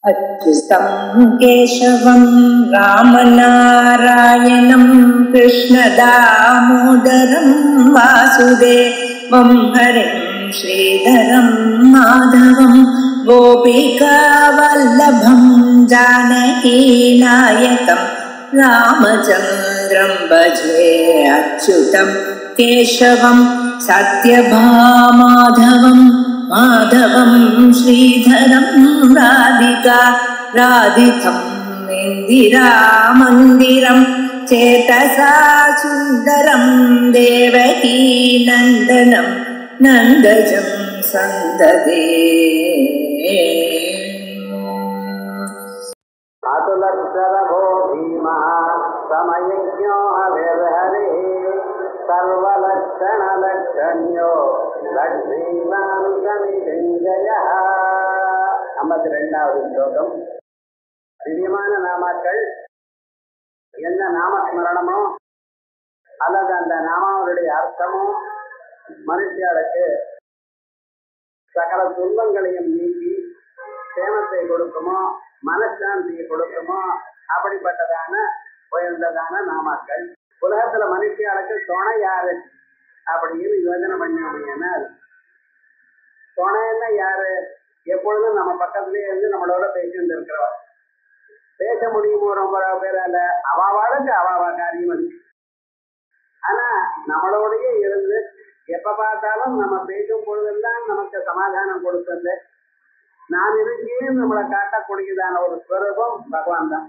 अच्युतं केशवं रामनारायणं कृष्णदामोदरं वासुदेवं हरिं श्रीधरं माधवं गोपिकावल्लभं जानकीनायकं रामचन्द्रं भजे। अच्युतं केशवं सत्यभामाधवं माधवं श्रीधरं राधिका राधितं इन्दिरामन्दिरं चेतसा सुन्दरं देवकी नन्दनं नन्दजं सन्ददे। अतुलक्षरभो धीमः समयज्ञो हविर्हरिः सर्वलक्षणलक्षण्यो लक्ष्मीवान् समितिञ्जयः. 52வது ஸ்லோகம். திவ்யமான நாமாக்கள் என்ன நாமஸ்மரணமோ அல்லது அந்த நாமாவுடைய அர்த்தமோ மனுஷியாளுக்கு சகல துன்பங்களையும் நீக்கி சேமத்தை கொடுக்குமோ மனசாந்தியை கொடுக்குமோ அப்படிப்பட்டதான உயர்ந்ததான நாமாக்கள். உலகத்துல மனுஷியாளுக்கு துணை யாரு அப்படின்னு யோஜனை பண்ணோம்னா துணைன்னா யாரு? எப்பொழுதும் நம்ம பக்கத்துலயே இருந்து நம்மளோட பேசிட்டு இருக்கிறவா. பேச முடியுமோ ரொம்ப பேரால அவாவாளுக்கு அவாவா காரியம் இருக்கு. ஆனா நம்மளோடயே இருந்து எப்ப பார்த்தாலும் நம்ம பேசும் பொழுதெல்லாம் நமக்கு சமாதானம் கொடுத்தது நான் இருக்கேன்னு நம்மளை காட்டக்கூடியதான ஒரு ஸ்வரூபம் பகவான் தான்.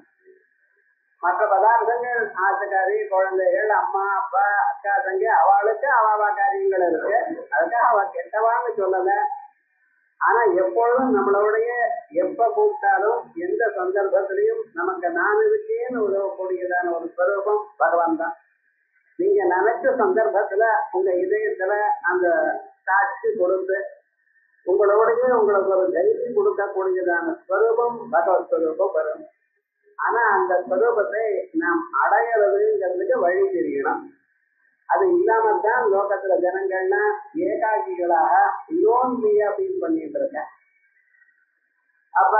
மற்ற பதார்த்தங்கள் ஆசைக்காரி குழந்தைகள் அம்மா அப்பா அக்கா தங்கி அவளுக்கு அவாவா காரியங்கள் இருக்கு. அதுக்காக அவ கெட்டவான்னு சொல்லல. ஆனா எப்பொழுதும் நம்மளோடைய எப்ப கூப்பிட்டாலும் எந்த சந்தர்ப்பத்திலையும் நமக்கு நான் இருக்கேன்னு உதவக்கூடியதான ஒரு ஸ்வரூபம் பகவான் தான். நீங்க நினைச்ச சந்தர்ப்பத்துல உங்க இதயத்துல அந்த காட்சி கொடுத்து உங்களோடய உங்களுக்கு ஒரு தைரியம் கொடுக்கக்கூடியதான ஸ்வரூபம் பகவத் ஸ்வரூபம் வரும். ஆனா அந்த ஸ்வரூபத்தை நாம் அடையிறதுங்கிறதுக்கு வழி தெரியணும். அது இல்லாமத்தான் லோகத்துல ஜனங்கள்னா ஏகாகிகளாக லோன்லியா ஃபீல் பண்ணிட்டு இருக்கேன். அப்ப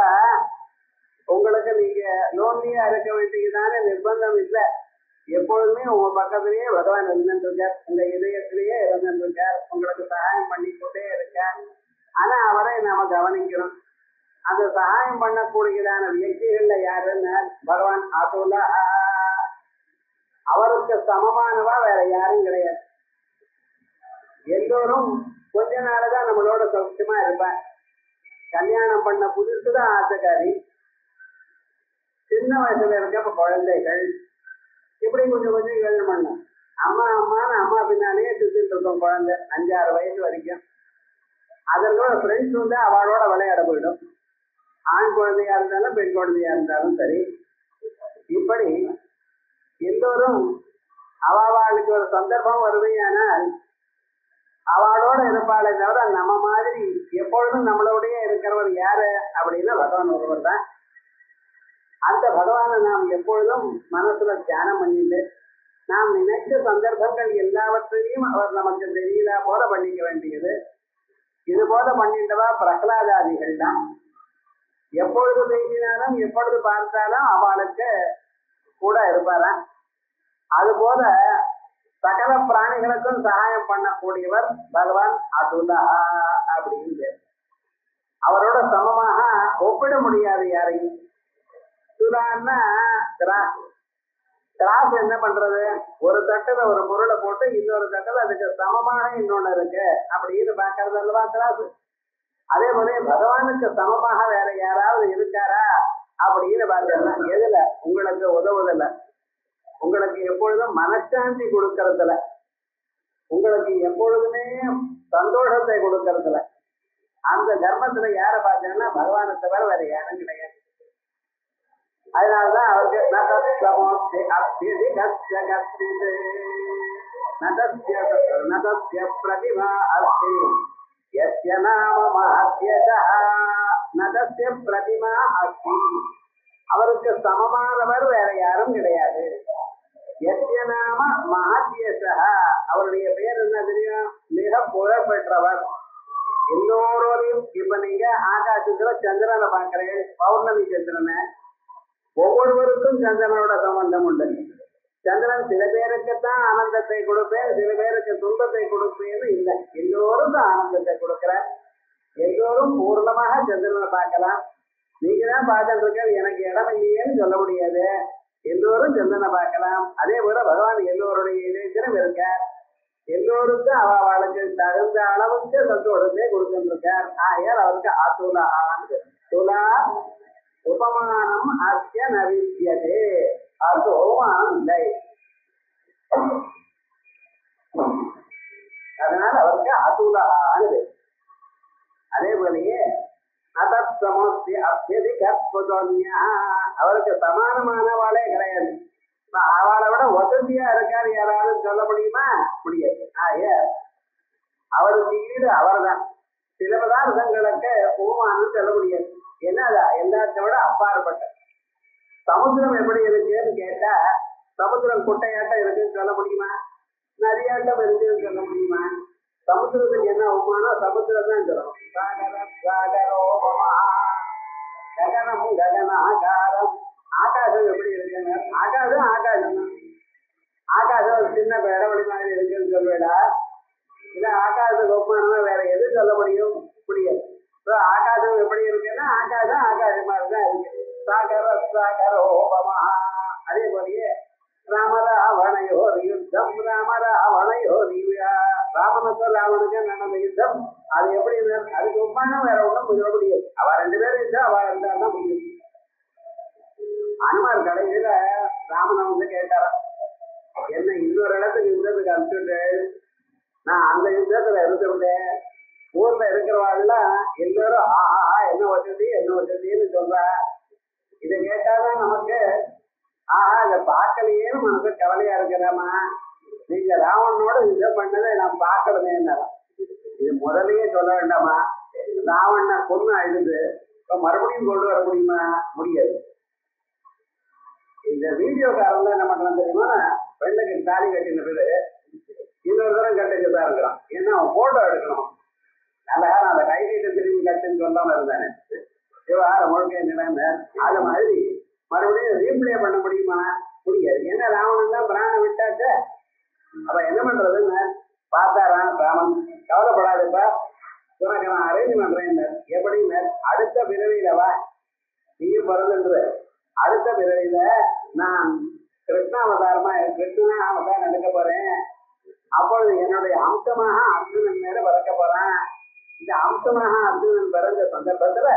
உங்களுக்கு நீங்க லோன்லியா இருக்க வேண்டியதான நிர்பந்தம் இல்லை. எப்பொழுதுமே உங்க பக்கத்திலேயே பகவான் இருந்துட்டு இருக்கார், உங்க இதயத்திலேயே இருந்துட்டு இருக்கார், உங்களுக்கு சகாயம் பண்ணிக்கிட்டே இருக்கார். ஆனா அவரை நாம கவனிக்கிறோம். அந்த சகாயம் பண்ணக்கூடியதான வியக்திகள்ல யாருன்னு பகவான் அதுல அவருக்கு சமமானவா வேற யாரும் கிடையாது. எல்லோரும் கொஞ்ச நாள்தான் நம்மளோட சௌக்கியமா இருப்பார். கல்யாணம் பண்ண புதுசுதான் ஆசைக்காரி, சின்ன வயசுல இருக்க குழந்தைகள் இப்படி கொஞ்சம் கொஞ்சம் யோஜனை பண்ணும். அம்மா அம்மான்னு அம்மா பின்னாலேயே சுத்திட்டு இருக்கோம் குழந்தை 5-6 வயசு வரைக்கும். அதற்கோட ஃப்ரெண்ட்ஸ் வந்து அவளோட விளையாட போயிடும். ஆண் குழந்தையா இருந்தாலும் பெண் குழந்தையா இருந்தாலும் சரி. இப்படி எல்லோரும் அவளுக்கு ஒரு சந்தர்ப்பம் வருவையானால் அவளோட இருப்பாளே தவிர நம்ம மாதிரி எப்பொழுதும் நம்மளோடய இருக்கிறவர் யாரு அப்படின்னா பகவான் ஒருவர் தான். அந்த பகவானை நாம் எப்பொழுதும் மனசுல தியானம் பண்ணிட்டு நாம் நினைச்ச சந்தர்ப்பங்கள் எல்லாவற்றையும் அவர் நமக்கு தெரியலா போல பண்ணிக்க வேண்டியது. இது போல பண்ணிட்டவா பிரகலாதாதிகள் தான். எப்பொழுது பேசினாலும் எப்பொழுது பார்த்தாலும் அவளுக்கு கூட இருப்பாராம். அதுபோல சகல பிராணிகளுக்கும் சகாயம் பண்ணக்கூடியவர் பகவான் அதுலா அப்படின்னு. அவரோட சமமாக ஒப்பிட முடியாது யாரையும். துலான்னா திராஸ் என்ன பண்றது? ஒரு தட்டுல ஒரு பொருளை போட்டு இன்னொரு தட்டுல அதுக்கு சமமாக இன்னொன்னு இருக்கு அப்படின்னு பாக்குறது அல்லவா திராசு. அதே போல பகவானுக்கு சமமாக வேற யாராவது இருக்காரா அப்படின்னு பார்த்தோம்னா எதுல? உங்களுக்கு உதவுதல, உங்களுக்கு எப்பொழுதும் மனசாந்தி கொடுக்கறதுல, உங்களுக்கு எப்பொழுதுமே சந்தோஷத்தை கொடுக்கறதுல, அந்த தர்மத்துல யார பார்த்தீங்கன்னா பகவானை தவிர வேற யாரும் கிடையாது. அதனாலதான் அவருக்கு பிரதிமா அஸ்தி யஸ்ய நாம மஹத்யதஹ நதஸ்ய பிரதிமா அஸ்தி. அவருக்கு சமமானவர் வேற யாரும் கிடையாது. யஸ்ய நாம மஹத்யதஹ அவருடைய பேர் என்ன தெரியும்? மிக புகழ் பெற்றவர். எல்லோரோடையும் இப்ப நீங்க ஆகாசத்துல சந்திரனை பாக்குறேன், பௌர்ணமி சந்திரனை. ஒவ்வொருவருக்கும் சந்திரனோட சம்பந்தம் உண்டு. சந்திரன் சில பேருக்குத்தான் ஆனந்தத்தை கொடுப்பேன், சில பேருக்கு துன்பத்தை கொடுப்பேன்னு இல்லை. எல்லோருக்கும் ஆனந்தத்தை கொடுக்கிற, எல்லோரும் பூர்ணமாக சந்திரனை பார்க்கலாம். நீங்க தான் பார்த்துட்டு இருக்க, எனக்கு இடம் இல்லையேன்னு சொல்ல முடியாது. எல்லோரும் சந்திரனை பார்க்கலாம். அதே போல பகவான் எல்லோருடைய இணைந்திரம் இருக்க, எல்லோருக்கும் அவளுக்கு தகுந்த அளவுக்கு சந்தோஷத்தை கொடுத்துருக்கார். ஆகையால் அவருக்கு ஆத்துலா துலா உபமானம் அஸ்ய நவித்தியதே. அது உபமானம் இல்லை, அதனால அவருக்கு அதுலானது. அதே போலயே அதசமோஸ்தி அத்தியதிக புதன்யா, அவருக்கு சமானமானவாளே கிடையாது. அவளை விட வசதியா இருக்காரு யாராவது சொல்ல முடியுமா? முடியாது. அவருக்கு ஈடு அவர் தான். சில பதார்த்தங்களுக்கு உபமானம் சொல்ல முடியாது. ஏன்னா அது எல்லாத்த விட அப்பாற்பட்ட. சமுத்திரம் எப்படி இருக்குன்னு கேட்டா, சமுத்திரம் குட்டையாட்டம் இருக்குன்னு சொல்ல முடியுமா? நரியாட்டம் இருக்குன்னு சொல்ல முடியுமா? சமுத்திரத்துக்கு என்ன உபமானம்? சமுத்திரம் தான் சொல்லணும். சாகர சாகரோபமா, ககனம் ககனாகாரம். ஆகாசம் எப்படி இருக்குன்னு, ஆகாசம் ஆகாசம் தான். ஆகாசம் ஒரு சின்ன இடவெளி மாதிரி இருக்குன்னு சொல்லுவேடா. இல்ல ஆகாசத்துக்கு உபமானமா வேற எது சொல்ல முடியும்? முடியாது. ஆகாசம் எப்படி இருக்குன்னா ஆகாசம் ஆகாசமா தான் இருக்கு. சாகர சாகரோபமா. அதே போலயே ராமராவணையோர் யுத்தம், ராமராவணையோர் ராமனுக்கும் ராவனுக்கும் நடந்த யுத்தம். அது எப்படி அதுக்கு உண்மையான வேற ஒன்றும் சொல்ல முடியாது. அவ ரெண்டு பேரும் இருந்தா அவ இருந்தாதான் முடியும். அனுமார் கடைசியில ராமனை வந்து கேட்டாராம், என்ன இன்னொரு இடத்துக்கு யுத்தத்துக்கு அனுப்பிச்சுட்டு நான் அந்த யுத்தத்துல இருந்திருந்தேன். ஊர்ல இருக்கிறவாள்லாம் எல்லாரும் ஆஹா என்ன வசதி என்ன வசதின்னு சொல்ற. இதை கேட்டாதான் நமக்கு ஆஹா இதை பார்க்கலையேன்னு மனசு கவலையா இருக்கிறாமா. நீங்க ராவணனோட யுத்தம் பண்ணதை நான் பார்க்கணுமே. இது முதலையே சொல்ல வேண்டாமா? ராவணனை கொண்டு அழுது இப்ப மறுபடியும் கொண்டு வர முடியுமா? முடியாது. இந்த வீடியோக்காரங்க என்ன பண்றான் தெரியுமா? பெண்ணுக்கு தாலி கட்டின பேரு இன்னொரு தரம் கட்டுக்குதான் இருக்கிறான். ஏன்னா அவன் போட்டோ எடுக்கணும். நல்ல காலம் அந்த கை கைட்டு திரும்பி கட்டுன்னு சொல்லாம இருந்தானே. விவகாரம் முழுக்க என்னன்னா அது மாதிரி மறுபடியும் ரீப்ளே பண்ண முடியுமா? முடியாது. ஏன்னா ராவணன் தான் பிராண விட்டாச்ச. அப்ப என்ன பண்றதுன்னு பார்த்தாரான் ராமன். கவலைப்படாதுப்பா, உனக்கு நான் அரேஞ்ச் பண்றேன். எப்படின்னு அடுத்த பிறவியில வா, நீயும் பிறந்துன்று. அடுத்த பிறவியில நான் கிருஷ்ணாவதாரமா கிருஷ்ணனா அவதாரம் எடுக்க போறேன். அப்பொழுது என்னுடைய அம்சமாக அர்ஜுனன் மேல பிறக்க போறேன். இந்த அம்சமாக அர்ஜுனன் பிறந்த சந்தர்ப்பத்துல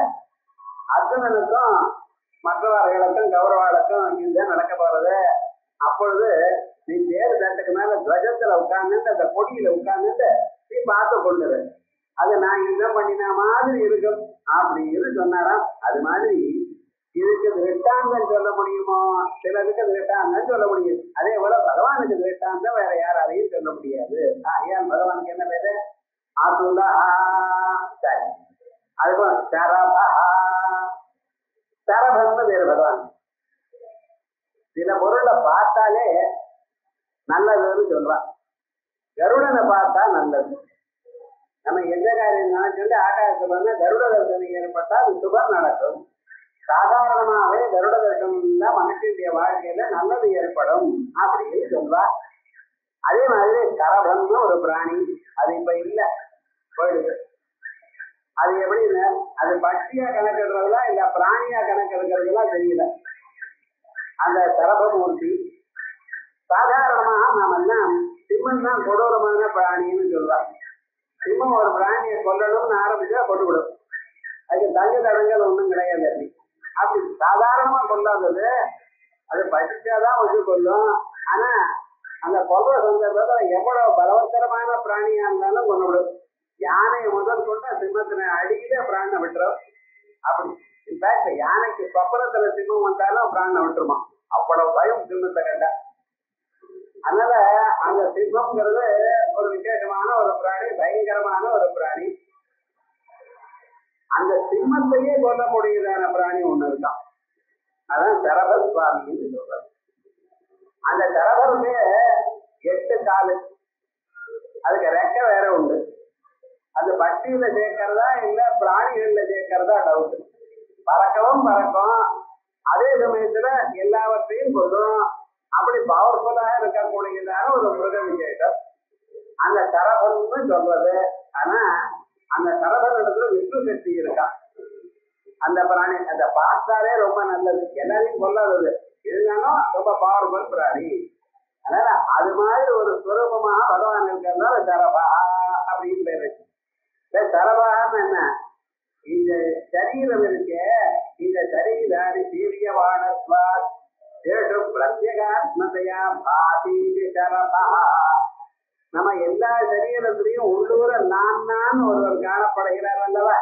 அர்ஜுனனுக்கும் மற்றவர்களுக்கும் கௌரவாளுக்கும் இந்த நடக்க போறது. அப்பொழுது நீ தேர் தட்டுக்கு மேல துவஜத்துல உட்கார்ந்து அந்த கொடியில உட்கார்ந்து நீ பார்த்து கொண்டுரு. அது நான் யுத்தம் பண்ணின மாதிரி இருக்கும் அப்படின்னு சொன்னாராம். அது மாதிரி இதுக்கு திருஷ்டாந்தம் சொல்ல முடியுமோ? சிலருக்கு திருஷ்டாந்தம் சொல்ல முடியும். அதே போல பகவானுக்கு திருஷ்டாந்தம் வேற யாராலையும் சொல்ல முடியாது. ஏன் பகவானுக்கு என்ன பேரு? ஆத்துலா. சரி, அதுக்கு சரபா, சரபன்னு பேரு பகவான். சில பொருளை பார்த்தாலே நல்லதுன்னு சொல்றான். கருடனை பார்த்தா நல்லது. நம்ம எந்த காரியம் நினைச்சுட்டு ஆகாசத்தை பண்ண கருட தரிசனம் ஏற்பட்டா அது சுபம் நடக்கும். சாதாரணமாகவே கருட தரிசனம் தான் மனுஷனுடைய வாழ்க்கையில நல்லது ஏற்படும் அப்படின்னு சொல்வா. அதே மாதிரி கரபன்னு ஒரு பிராணி, அது இப்ப இல்ல, போயிடுது. அது எப்படின்னு அது பட்சியா கணக்கெடுறதா இல்ல பிராணியா கணக்கெடுக்கிறதுலாம் தெரியல. அந்த சரபமூர்த்தி சாதாரணமாக நாம எல்லாம் சிம்மன் தான் கொடூரமான பிராணின்னு சொல்றாங்க. சிம்மம் ஒரு பிராணியை கொல்லணும்னு ஆரம்பிச்சா கொண்டு விடும். அதுக்கு தங்க தடங்கள் ஒன்றும் கிடையாது. அப்படி சாதாரணமா கொல்லாதது அது பசிச்சாதான் வச்சு கொல்லும். ஆனா அந்த கொல்ற சந்தர்ப்பத்துல எவ்வளவு பலவத்தரமான பிராணியா இருந்தாலும் கொண்டு விடும். யானையை முதல் கொண்டு சிம்மத்தின அடியில பிராணனை விட்டுரும். அப்படி இன்ஃபேக்ட் யானைக்கு சொப்பனத்துல சிம்மம் வந்தாலும் பிராணனை விட்டுருமா. அவ்வளவு பயம் சிம்மத்தை கண்டா. அதனால அந்த சிம்மம்ங்கிறது ஒரு விசேஷமான ஒரு பிராணி, பயங்கரமான ஒரு பிராணி. அந்த சிம்மத்தையே கொல்லக்கூடியதான பிராணி ஒண்ணு இருக்கான். அதான் சரபர் சுவாமின்னு சொல்றது. அந்த சரபருக்கு 8 காலு, அதுக்கு ரெக்க வேற உண்டு. அது பட்டியல சேர்க்கிறதா இல்ல பிராணிகள்ல சேர்க்கிறதா டவுட். பறக்கவும் பறக்கும், அதே சமயத்துல எல்லாவற்றையும் கொள்ளும். அப்படி பவர்ஃபுல்லா இருக்கக்கூடியதான ஒரு மிருக விசேஷம் அந்த சரபன்னு சொல்றது. ஆனா அந்த சரபன் இடத்துல விஷ்ணு சக்தி இருக்கா. அந்த பிராணி அந்த பார்த்தாலே ரொம்ப நல்லது, எல்லாரையும் கொல்லாதது, இருந்தாலும் ரொம்ப பவர்ஃபுல் பிராணி. அதனால அது மாதிரி ஒரு சுரூபமாக பகவான் இருக்கிறதுனால சரபா அப்படின்னு பேரு. சரபான்னு என்ன, இந்த சரீரம் இருக்கே, இந்த சரீராதி தீவியவானத்வா தேஷு பிரத்யேகாத்மதையா பாதி சரபா. நம்ம எல்லா சரீரத்திலையும் உள்ளூர நான் ஒருவர் காணப்படுகிறார் அல்லவா,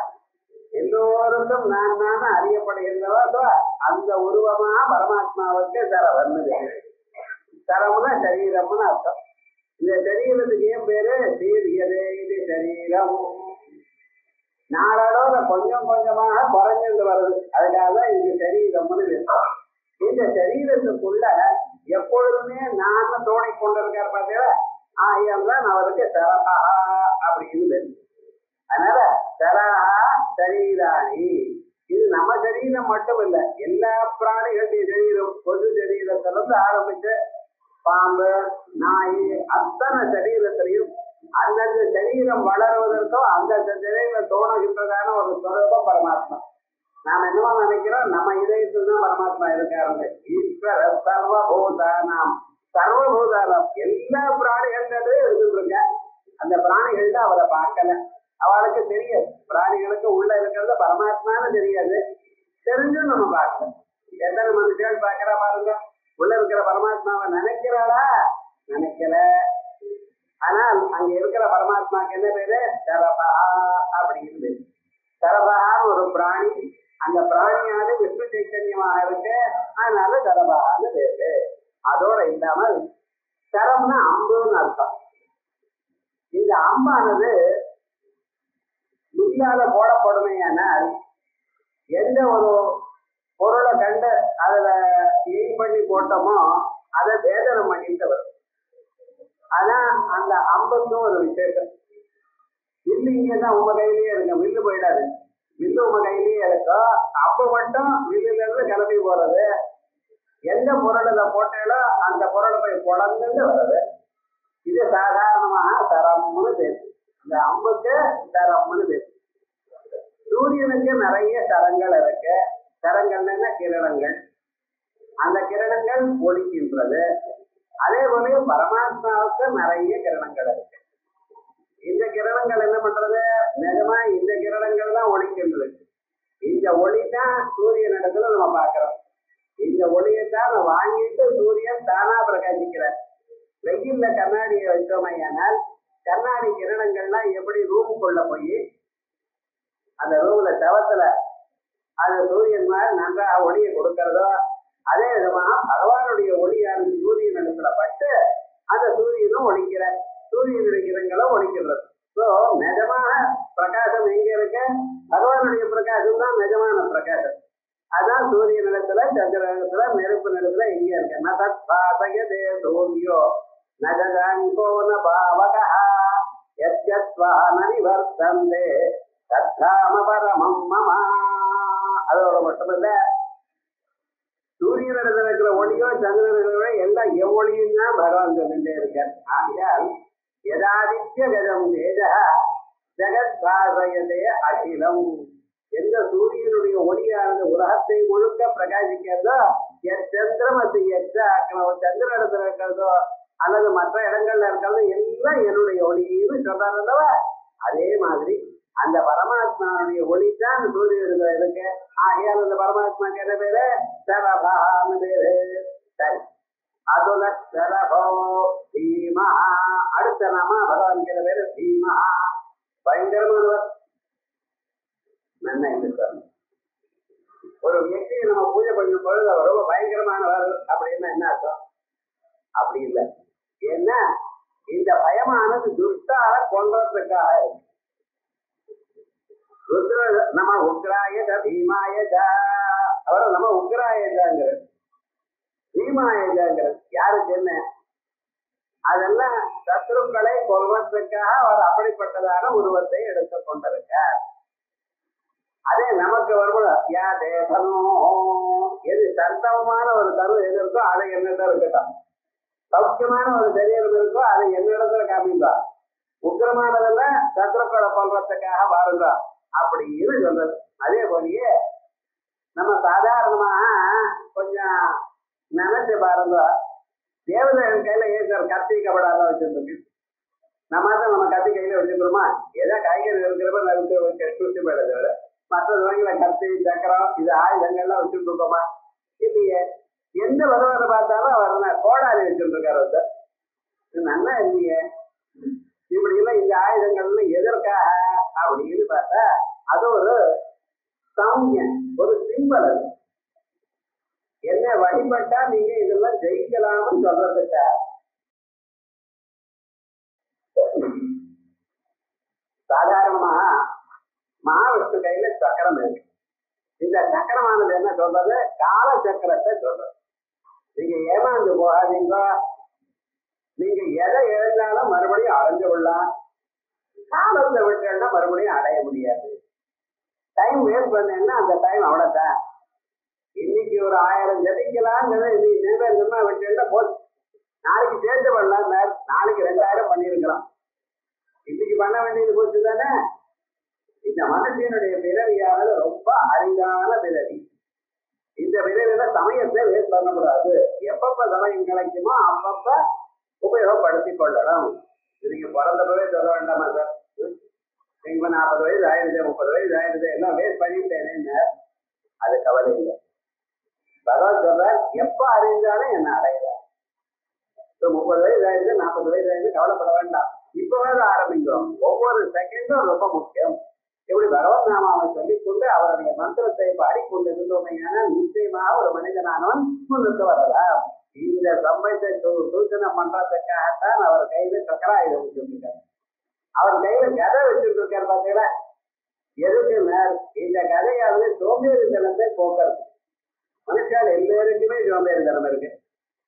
எல்லோருக்கும் நான் அறியப்படுகின்றவா. அந்த உருவமா பரமாத்மாவுக்கு சரவன்னு பேரு. சரம்னா சரீரம்னு அர்த்தம். இந்த சரீரத்துக்கு ஏன் பேரு தீவியதே இது சரீரம். நாளோட கொஞ்சம் கொஞ்சமாக குறைஞ்சிட்டு வருது, அதுக்காகதான் இது சரீரம்னு பேசுறோம். இந்த சரீரத்துக்குள்ள எப்பொழுதுமே நான் தோணிக்கொண்டிருக்கார் பார்த்தீங்களா, ஆகியால்தான் அவருக்கு சரஹா அப்படின்னு பேரு. அதனால சரஹா சரீராணி, இது நம்ம சரீரம் மட்டும் இல்ல, எல்லா பிராணிகளுடைய சரீரம், பொது சரீரத்திலிருந்து ஆரம்பிச்சு பாம்பு நாய் அத்தனை சரீரத்திலையும் அந்தந்த சரீரம் வளருவதற்கோ அந்தந்த சரீரம் தோணுகின்றதான ஒரு ஸ்வரூபம் பரமாத்மா. நாம் என்னவா நினைக்கிறோம், நம்ம இதயத்தில் தான் பரமாத்மா இருக்காருங்க. ஈஸ்வர சர்வபூதானாம், சர்வபூதானம் எல்லா பிராணிகளும் இருந்துட்டு இருக்க. அந்த பிராணிகள்ல அவரை பார்க்கல, அவளுக்கு தெரியாது. பிராணிகளுக்கு உள்ள இருக்கிறது பரமாத்மான்னு தெரியாது, தெரிஞ்சும் நம்ம பார்க்கல. எத்தனை மனுஷர்கள் பார்க்கிறா பாருங்க, உள்ள இருக்கிற பரமாத்மாவை நினைக்கிறாளா, நினைக்கல. ஆனால் அங்க இருக்கிற பரமாத்மாக்கு என்ன பேரு, சரபா அப்படின்னு பேரு. சரபான்னு ஒரு பிராணி, அந்த பிராணியானது விஷ்ணு சைத்தன்யமாக இருக்கு, அதனால சரபான்னு பேரு. அதோட இல்லாமல் சரம்னா அம்புன்னு அர்த்தம். இந்த அம்பானது முன்னால போடப்படுமையானால் எந்த ஒரு பொருளை கண்டு அதுல எய்ம் பண்ணி போட்டோமோ அதை வேதனம் பண்ணிட்டு வரும். அதான் அந்த அம்புக்கும் ஒரு விசேஷம். வில்லு இங்கதான் உங்க கையிலேயே இருக்கு, வில்லு போயிடாது. வில்லு உங்க கையிலேயே இருக்கும், அம்பு மட்டும் வில்லுல இருந்து கிளம்பி போறது. எந்த பொருளை போட்டாலோ அந்த பொருளை போய் குழந்தைன்னு வருது. இது சாதாரணமாக தரம்னு பேசு. இந்த அம்புக்கு தரம்னு பேசு. சூரியனுக்கு நிறைய தரங்கள் இருக்கு. தரங்கள்னா கிரணங்கள், அந்த கிரணங்கள் ஒளிக்கின்றது. அதே போல பரமாத்மாவுக்கு நிறைய கிரணங்கள் இருக்கு. இந்த கிரணங்கள் என்ன பண்றது, நிஜமா இந்த கிரணங்கள் தான் ஒளிக்கின்றது. இந்த ஒளி தான் சூரியன் இடத்துல நம்ம பார்க்கிறோம். இந்த ஒளியைத்தான் வாங்கிட்டு சூரியன் தானா பிரகாசிக்கிறார். வெயில்ல கண்ணாடியை வச்சோமையானால் கண்ணாடி கிரணங்கள்லாம் எப்படி ரூமுக்குள்ள போய் அந்த ரூம்ல தவத்துல அது சூரியன் மாதிரி நன்றாக ஒளியை கொடுக்கிறதோ, அதே விதமாக பகவானுடைய ஒளியானது சூரியன் இடத்துல பட்டு அந்த சூரியனும் ஒழிக்கிற, சூரியனுடைய கிரகங்களும் ஒழிக்கிறது. ஸோ நிஜமான பிரகாசம் எங்க இருக்க, பகவானுடைய பிரகாசம் தான் நிஜமான பிரகாசம். அதான் சூரிய நிலத்துல, சந்திர நிலத்துல, நெருப்பு நிலத்துல எங்க இருக்க. நதத்பாதயதே சூரியோ நஜதங்கோ ந பாவகா யத்யத்வா நனிவர்த்தந்தே தத்தாம பரமம் மமா. அதோட மட்டுமில்ல, சூரிய நிலத்துல இருக்கிற ஒளியோ சந்திர நிலவோ எல்லாம் எவ்வொழியும் தான் பகவான் சொல்லிட்டே இருக்கார். ஆகையால் யதாதித்ய கஜம் தேஜ ஜெகத்பாதயதே அகிலம். எந்த சூரியனுடைய ஒளியானது உலகத்தை முழுக்க பிரகாசிக்கிறதோ, சந்திரமசி சந்திர இடத்துல இருக்கிறதோ அல்லது மற்ற இடங்கள்ல இருக்கிறதோ எல்லாம் என்னுடைய ஒளின்னு சொல்றாரு அல்லவா. அதே மாதிரி அந்த பரமாத்மாவுடைய ஒளி தான் சூரியனுக்கு இருக்கு. ஆகையால் அந்த பரமாத்மாக்கு என்ன பேரு, சரபான்னு பேரு. சரி, அதுல சரபோ பீமா. அடுத்த நாம பகவான் பேரு பீமா, பயங்கரமானவர். ஒரு வியக்தியை நம்ம பூஜை பண்ணும் பொழுது அவர் ரொம்ப பயங்கரமானவர் அப்படின்னா என்ன அர்த்தம்? அப்படி இல்லை. ஏன்னா இந்த பயமானது துஷ்டால கொள்றதுக்காக இருக்கு. நம்ம உக்ராயஜ பீமாயஜ, அவரை நம்ம உக்ராயஜாங்கிறது, பீமாயஜாங்கிறது யாருக்கு என்ன, அதெல்லாம் சத்ருக்களை கொல்வதற்காக அவர் அப்படிப்பட்டதான உருவத்தை எடுத்துக் கொண்டிருக்கார். அதே நமக்கு வரும்போது யா தேசனும் எது சந்தவமான ஒரு தரு எது இருக்கோ அதை என்னிடம் இருக்கட்டும், சௌக்கியமான ஒரு சரீரம் இருக்கோ அதை என்னிடத்துல காமிப்பா, உக்கிரமானதெல்லாம் சத்ருக்களை கொல்றதுக்காக வாருங்க அப்படின்னு சொல்றது. அதே போலயே நம்ம சாதாரணமாக கொஞ்சம் நினைச்சு பாருங்க, தேவதைகள் கையில ஏற்ற கத்தி கபடாதான் வச்சிருக்கு. நம்ம கத்தி கையில வச்சுக்கிறோமா? ஏதோ காய்கறி இருக்கிறப்ப நறுக்கு சுத்தி போயிடுது. மற்ற துறைகளை கத்தி சக்கரம் இது ஆயுதங்கள்லாம் வச்சுட்டு இருக்கோமா? இல்லையே. எந்த வருவாரை பார்த்தாலும் அவர் கோடாரி வச்சுட்டு இருக்காரு. இது நல்லா இல்லையே. இப்படி எல்லாம் இந்த ஆயுதங்கள்லாம் எதற்காக அப்படின்னு பார்த்தா அது ஒரு சௌமியம், ஒரு சிம்பல். அது என்ன வழிபட்டா நீங்க இதெல்லாம் ஜெயிக்கலாம்னு சொல்றதுக்கா. சாதாரணமா மகாவிஷ்ணு கையில சக்கரம் இருக்கு. இந்த சக்கரமானது என்ன சொல்றது? கால சக்கரத்தை சொல்றது. நீங்க ஏமாந்து போகாதீங்க. நீங்க எதை எழுந்தாலும் மறுபடியும் அடைஞ்சு விடலாம், காலத்தை விட்டுன்னா மறுபடியும் அடைய முடியாது. டைம் வேஸ்ட் பண்ணேன்னா அந்த டைம் அவ்வளவுதான். இன்னைக்கு ஒரு 1000 ஜபிக்கலாங்கிறத இன்னைக்கு நேர்மா விட்டுன்னா போச்சு. நாளைக்கு சேர்த்து பண்ணலாம், நாளைக்கு 2000 பண்ணிருக்கலாம். இன்னைக்கு பண்ண வேண்டியது போச்சு தானே. இந்த மனுஷனுடைய பிறவியானது ரொம்ப அரிதான பிறவி. இந்த பிறவியில சமயத்தை வேஸ்ட் பண்ணக்கூடாது. எப்பப்ப சமயம் கிடைக்குமோ அப்பப்ப உபயோகப்படுத்திக் கொள்ளணும். இன்னைக்கு பிறந்தப்பவே சொல்ல வேண்டாமா சார்? இப்ப 40 வயசு ஆயிடுது, 30 வயசு ஆயிடுது, எல்லாம் வேஸ்ட் பண்ணிட்டேனேன்னு அது கவலை இல்லை. பகவான் சொல்றார், எப்ப அறிஞ்சாலும் என்ன அடையலாம். 30 வயசு ஆயிடுது, 40 வயசு ஆயிடுது, கவலைப்பட வேண்டாம். இப்பவே ஆரம்பிக்கிறோம். ஒவ்வொரு செகண்டும் ரொம்ப முக்கியம். இப்படி பகவத் நாமாவை சொல்லிக்கொண்டு அவருடைய மந்திரத்தை பாடிக்கொண்டு இருந்தோமையான நிச்சயமாக ஒரு மனிதனானவன் முன்னுக்கு வரலாம். இந்த சம்பவத்தை சூச்சனம் பண்றதுக்காகத்தான் அவர் கையில சக்கராயுதம் வச்சுருக்காரு. அவர் கையில கதை வச்சுட்டு இருக்காரு. பார்த்தீங்களா? எதுக்கு? இந்த கதையாவது சோம்பேறித்தனத்தை போக்குறது. மனுஷால் எல்லாருக்குமே சோம்பேறித்தனம் இருக்கு.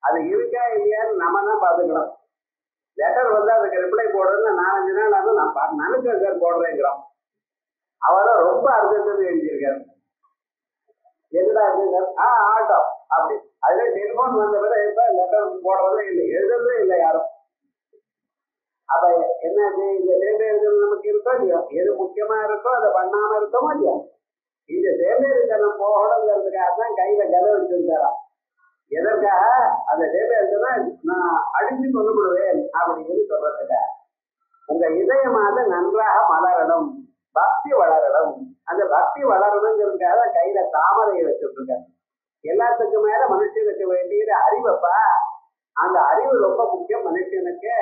அது இருக்கா இல்லையான்னு நம்ம தான் பார்த்துக்கலாம். லெட்டர் வந்து அதுக்கு ரிப்ளை போடுறதுன்னு 4-5 நாள் ஆகும். நான் நினைச்சேன் சார் போடுறேங்கிறோம். அவரும் ரொம்ப அர்த்தத்தை எழுதியிருக்காரு. என்னடா ஆட்டம் அப்படி. அதுல டெலிபோன் வந்த பிறகு இப்ப லெட்டர் போடுறதே இல்லை, எழுதுறதே இல்லை யாரும். அப்ப என்ன இந்த சேம்பேறித்தனம் நமக்கு இருக்கோ இல்லையோ, எது முக்கியமா இருக்கோ அதை பண்ணாம இருக்கோமோ இல்லையோ. இந்த சேம்பேறித்தனம் போகணுங்கிறதுக்காக தான் கையில கதை வச்சிருக்காராம். எதற்காக? அந்த சேம்பேறித்தனம் நான் அடிச்சு கொண்டு விடுவேன் அப்படின்னு சொல்றதுக்காக. உங்க இதயமாவது நன்றாக மலரணும், பக்தி வளரணும். அந்த பக்தி வளரணுங்கிறதுக்காக கையில தாமரையை வச்சுட்டு இருக்காரு. எல்லாத்துக்கும் மேல மனுஷனுக்கு வேண்டியது அறிவப்பா. அந்த அறிவு ரொம்ப முக்கியம் மனுஷனுக்கு.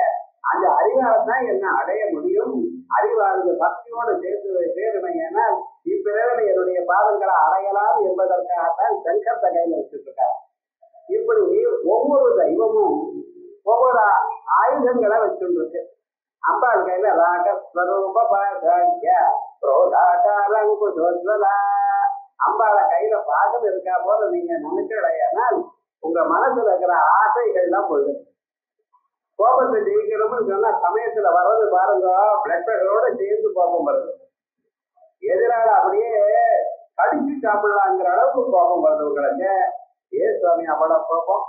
அந்த அறிவால்தான் என்ன அடைய முடியும். அறிவானது பக்தியோடு சேருமை. ஏனால் இப்பிறகு என்னுடைய பாதங்களை அடையலாம் என்பதற்காகத்தான் சங்கரத்தை கையில வச்சுட்டு இருக்காரு. இப்படி ஒவ்வொரு தெய்வமும் ஒவ்வொரு ஆயுதங்களை வச்சுட்டு இருக்கு. அம்பாள் கையில அம்பாள கையில பாகம் இருக்கா போல நீங்க நினைச்சடையானால் உங்க மனசுல இருக்கிற ஆசைகள்லாம் போயிடும். கோபத்தை ஜெயிக்கணும்னு சொன்னா சமயத்துல வர்றது பாருங்க, பிளட் பிரஷரோட சேர்ந்து கோபம் வருது. எதிராக அப்படியே கடிச்சு சாப்பிடலாங்கிற அளவுக்கு கோபம் வருது உங்களுக்கு. சுவாமி அவ்வளவு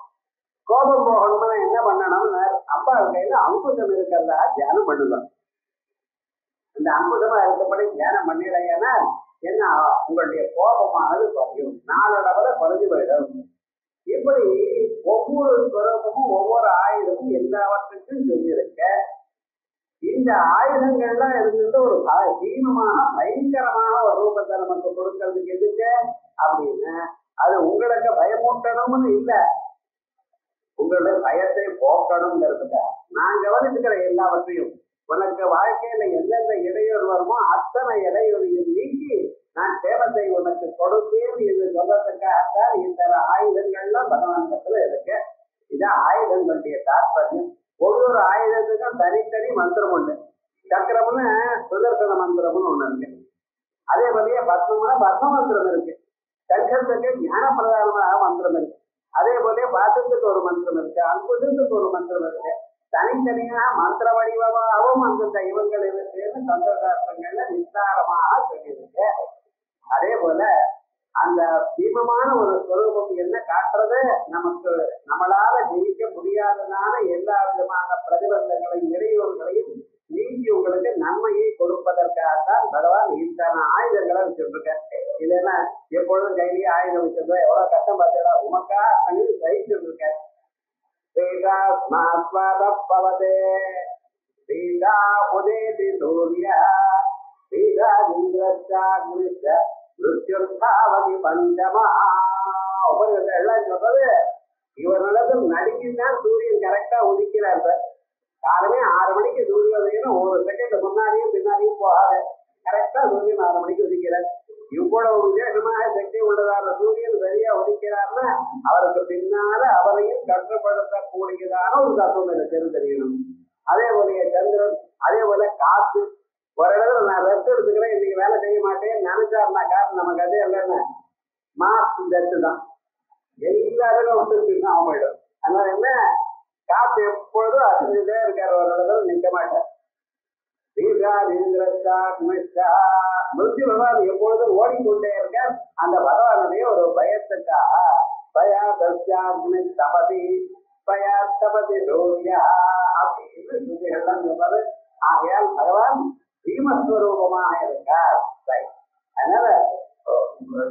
கோபம் போகணும்னா என்ன பண்ணணும்னு அம்பாள் கையில அங்குசம் இருக்கிறதா தியானம் பண்ணலாம். அந்த அங்குசமா இருக்கப்படி தியானம் பண்ணிடையானா என்ன உங்களுடைய கோபமானது குறையும், நாளடவுல குறைஞ்சு போயிடும். இப்படி ஒவ்வொரு ஸ்வரூபமும் ஒவ்வொரு ஆயுதமும் எல்லாவற்றுக்கும் சொல்லியிருக்க. இந்த ஆயுதங்கள்லாம் இருந்துட்டு ஒரு தீனமான பயங்கரமான ஒரு ரூபத்தை நமக்கு கொடுக்கறதுக்கு எதுக்கு அப்படின்னு, அது உங்களுக்கு பயமூட்டணும்னு இல்லை, உங்களுடைய பயத்தை போக்கணுங்கிறதுக்காக. நான் கவனிச்சுக்கிற எல்லாவற்றையும் உனக்கு வாழ்க்கையில எந்தெந்த இடையூறு வருமோ அத்தனை இடையூறையும் நீக்கி நான் சேவத்தை உனக்கு கொடுப்பேன் என்று சொல்றதுக்காகத்தான் இத்தனை ஆயுதங்கள்லாம் பகவானிடத்துல இருக்கு. இதான் ஆயுதங்களுடைய தாற்பயம். ஒவ்வொரு ஆயுதத்துக்கும் தனித்தனி மந்திரம் உண்டு. சக்கரம்னு சுதர்சன மந்திரம்னு ஒண்ணு இருக்கு. அதே போலயே பத்மம்னா பத்ம மந்திரம் இருக்கு. சங்கத்துக்கு ஞான பிரதானமாக மந்திரம் இருக்கு. அதே போல பாசத்துக்கு ஒரு மந்திரம் இருக்கு, அங்குசத்துக்கு ஒரு மந்திரம் இருக்கு, தனித்தனியா மந்திர வடிவமாகவும் அந்த தெய்வங்கள் இருக்குன்னு தந்திரசாஸ்திரங்கள்ல விஸ்தாரமாக சொல்லியிருக்கு. அதே போல அந்த தீமமான ஒரு ஸ்வரூபம் என்ன காட்டுறது, நமக்கு நம்மளால ஜெயிக்க முடியாததான எல்லா விதமான பிரதிபந்தங்களையும் இடையூறுகளையும் நீக்கி உங்களுக்கு நன்மையை கொடுப்பதற்காகத்தான் பகவான் இத்தனை ஆயுதங்களை வச்சிருக்க. இல்லைன்னா எப்பொழுதும் கையிலேயே ஆயுதம் வச்சிருந்தா எவ்வளவு கஷ்டம் பார்த்தா உமக்கா தனி சகிச்சுட்டு இருக்க. உதேதி சூரிய பஞ்சமா எல்லாம் சொல்றது இவர்களிடத்தில் நடுங்கிதான் சூரியன் கரெக்டா உதிக்கிறார் சார். காலமே 6 மணிக்கு சூரியோதயம், ஒரு செகண்ட் முன்னாடியும் பின்னாடியும் போகாது, கரெக்டா சூரியன் 6 மணிக்கு உதிக்கிறார். இவ்வளவு விசேஷமாக சக்தி உள்ளதான சூரியன் சரியா உதிக்கிறார்னா அவருக்கு பின்னால அவரையும் கட்டுப்படுத்தக்கூடியதான ஒரு தத்துவம் எனக்கு தெரியணும். அதே போல சந்திரன், அதே போல காத்து. ஒரு இடத்துல நான் ரெஸ்ட் எடுத்துக்கிறேன், இன்னைக்கு வேலை செய்ய மாட்டேன் நினைச்சாருனா காரணம் நமக்கு அதே இல்லைன்னு மாஸ்க் டெஸ்ட் தான் எல்லாருக்கும் விட்டுருக்குன்னா அவன் போயிடும். அதனால என்ன, காத்து எப்பொழுதும் அசைஞ்சுட்டே இருக்காரு, ஒரு இடத்துல நிற்க மாட்டேன். மிருத்யு பகவான் எப்பொழுதும் ஓடிக்கொண்டே இருக்க. அந்த பகவானுடைய ஒரு பயத்துக்காக பயாதபதி பயாத்தபதி சூர்யா அப்படின்னு சுத்திகள்லாம் சொல்றது. ஆகையால் பகவான் பீமஸ்வரூபமாக இருக்கார். அதனால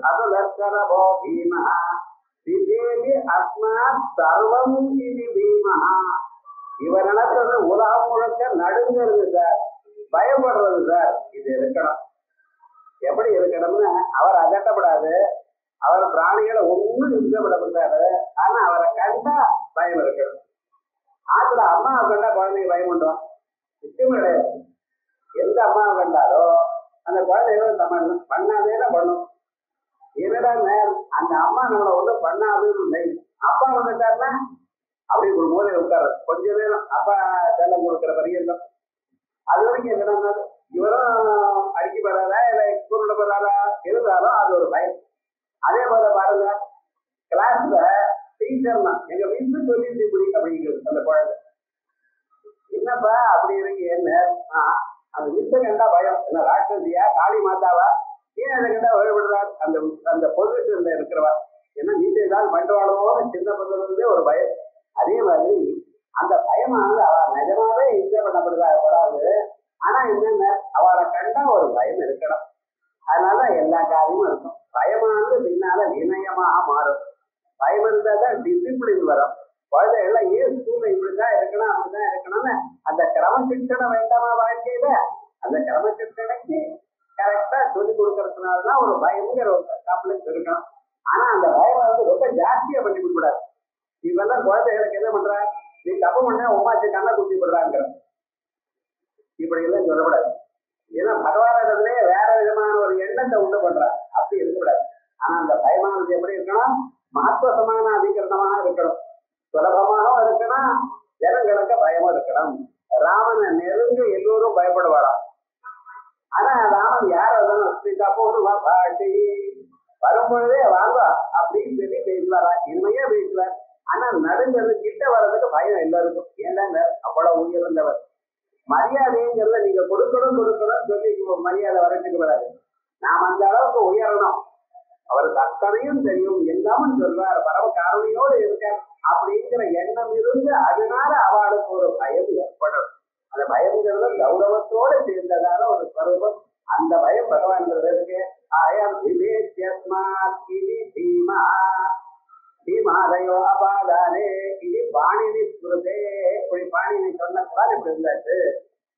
அதுலோ பீமா விஜேதி அஸ்மாத் சர்வம் இது பீமா. இவரிடத்துல உலகம் முழுக்க நடுங்கிறது சார், பயப்படுறது சார். இது இருக்கணும். எப்படி இருக்கணும்னு, அவர் அகட்டப்படாது, அவர் பிராணிகளை ஒன்றும் இஷ்டப்படப்பட்டாரு. ஆனா அவரை கண்டா பயம் இருக்கணும். ஆத்துல அம்மாவை கண்டா குழந்தைங்க பயம் பண்ணுவோம், நிச்சயம் கிடையாது. எந்த அம்மாவை கண்டாலோ அந்த குழந்தைகளும் சமாளிக்கும், பண்ணாதேன்னா பண்ணும். என்னடா அந்த அம்மா நம்மளை ஒன்றும் பண்ணாதுன்னு இல்லை, அப்பா வந்துட்டாருன்னா அப்படி ஒரு மூலையை உட்காரு கொஞ்ச நேரம், அப்பா செல்லம் கொடுக்குற வரையும். அது வரைக்கும் என்ன இவரும் அடிக்கப்படுறதா இல்லை கூறப்படுறதா இருந்தாலும் அது ஒரு பயம். அதே போல பாருங்க, கிளாஸ்ல டீச்சர்னா எங்க வீட்டு சொல்லிட்டு இப்படி அப்படிங்கிறது அந்த குழந்தை. என்னப்பா அப்படி இருக்கு, என்ன அந்த வீட்டை கண்டா பயம், என்ன ராட்சசியா காளி மாதாவா, ஏன் அதை கண்டா வழிபடுறாரு அந்த அந்த பொசிஷன்ல இருக்கிறவா, ஏன்னா வீட்டை தான் பண்ணுவாளோன்னு சின்ன பண்றதுலேருந்தே ஒரு பயம். அதே மாதிரி அந்த பயமானது அவ நிஜமாவே என்ஜாய் பண்ணப்படாது. ஆனா என்னென்ன, அவரை கண்டா ஒரு பயம் இருக்கணும். அதனால எல்லா காரியமும் இருக்கும். பயமானது பின்னால வினயமாக மாறும். பயம் இருந்தாதான் டிசிப்ளின் வரும். குழந்தைகள்லாம் ஏன் ஸ்கூல்ல இப்படிதான் இருக்கணும் அப்படிதான் இருக்கணும்னு அந்த கிரமசிக்ஷணை வேண்டாமா வாழ்க்கையில, அந்த கிரமசிக்ஷணைக்கு கரெக்டா சொல்லி கொடுக்கறதுனாலதான் ஒரு பயங்கிற ஒரு காம்ப்ளெக்ஸ் இருக்கணும். ஆனா அந்த பயம் வந்து ரொம்ப ஜாஸ்தியா பண்ணி கொடுக்கூடாது. இவெல்லாம் குழந்தைகளுக்கு என்ன பண்ற, நீ தப்பு பண்ண உமாச்சு கண்ணை குத்தி படுறாங்கிற இப்படி எல்லாம் சொல்லக்கூடாது. ஏன்னா பகவானிடத்திலே வேற விதமான ஒரு எண்ணத்தை உண்டு பண்றா, அப்படி இருக்கக்கூடாது. ஆனா அந்த பயமானது எப்படி இருக்கணும், மகத்துவமான அதிகரணமாக இருக்கணும், சுலபமாகவும் இருக்கணும், ஜனங்களுக்கு பயமும் இருக்கணும். ராமனை நெருங்க எல்லோரும் பயப்படுவாராம். ஆனா ராமன் யார் தப்போடு பாட்டி வரும்பொழுதே வாங்க அப்படின்னு சொல்லி பேசுவாரா, இனிமையா பேசுவார். ஆனா நடுங்கிறது கிட்ட வர்றதுக்கு பயம் எல்லாருக்கும். ஏன்னா அவ்வளவு உயர்ந்தவர். மரியாதைங்கிறத நீங்க கொடுக்கணும் சொல்லி மரியாதை வரட்டுக்கு வராது. நாம் அந்த அளவுக்கு உயரணும், அவருக்கு அத்தனையும் தெரியும், எல்லாமும் சொல்வார், பரவ காரணியோடு இருக்கார் அப்படிங்கிற எண்ணம் இருந்து அதனால அவளுக்கு ஒரு பயம் ஏற்படும். அந்த பயம்ங்கிறது கௌரவத்தோடு சேர்ந்ததான ஒரு ஸ்வரூபம். அந்த பயம் பகவான் இருக்கு. ஆயம் பீமா பீமாதயோ அபாதானே இது பாணினி ஸ்மிருதே. இப்படி பாணினி சொன்னதால் இப்படி இருந்தாச்சு.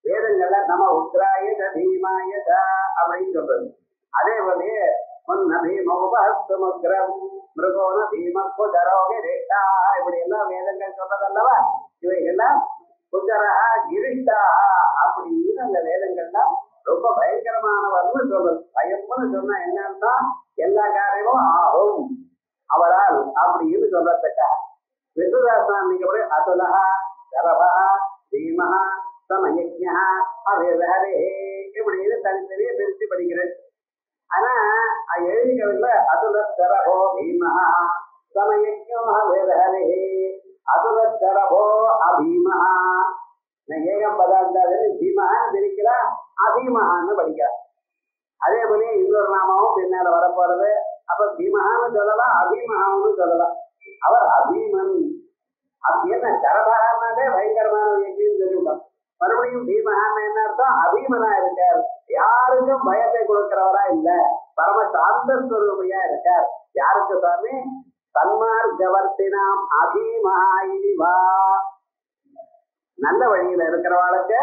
வேதங்கள்ல நம்ம உக்ராயத பீமாயத அப்படின்னு சொல்றது. அதே போலயே முன்ன பீமோபஸ்தமுக்ரம் மிருகோன பீமக்குஜரோகே ரேட்டா இப்படி எல்லாம் வேதங்கள் சொல்றதல்லவா. இவைகள்லாம் குஜரா கிரிட்டா அப்படின்னு அந்த வேதங்கள்லாம் ரொம்ப பயங்கரமானவர்னு சொல்றது. பயம்னு சொன்னா என்னன்னா எல்லா காரியமும் ஆகும் அவரால் அப்படின்னு சொல்றதுக்கா. விசுதாசனம் நீங்க கூட அதுலஹா சரபா தீமஹா சமயஜ்ஞா அவேதஹரே இப்படின்னு தனித்தனியே பிரித்து படிக்கிறேன். ஆனா எழுதிக்கிறதுல அதுல சரபோ பீமஹா சமயஜ்ஞோ அவேதஹரே அதுல சரபோ அபீமஹா பீமகான்னு பிரிக்கிறா, அபீமகான்னு படிக்கிறா. அதே போல இன்னொரு நாமாவும் பின்னால வரப்போறது. அப்ப பீமகான்னு சொல்லலாம், அபீமகான்னு சொல்லலாம். அவர் அபீமன். என்ன சரபகாரனாலே பயங்கரமான எங்கேயும் சொல்லிவிட்டோம். மறுபடியும் பீமகான்னு என்ன அர்த்தம்? அபீமனா இருக்கார். யாருக்கும் பயத்தை கொடுக்கிறவரா இல்ல, பரம சாந்த ஸ்வரூபியா இருக்கார். யாருக்கு சாமி? சன்மார்க்கவர்த்தினாம் அபீமஹா. நல்ல வழியில இருக்கிறவாளுக்கு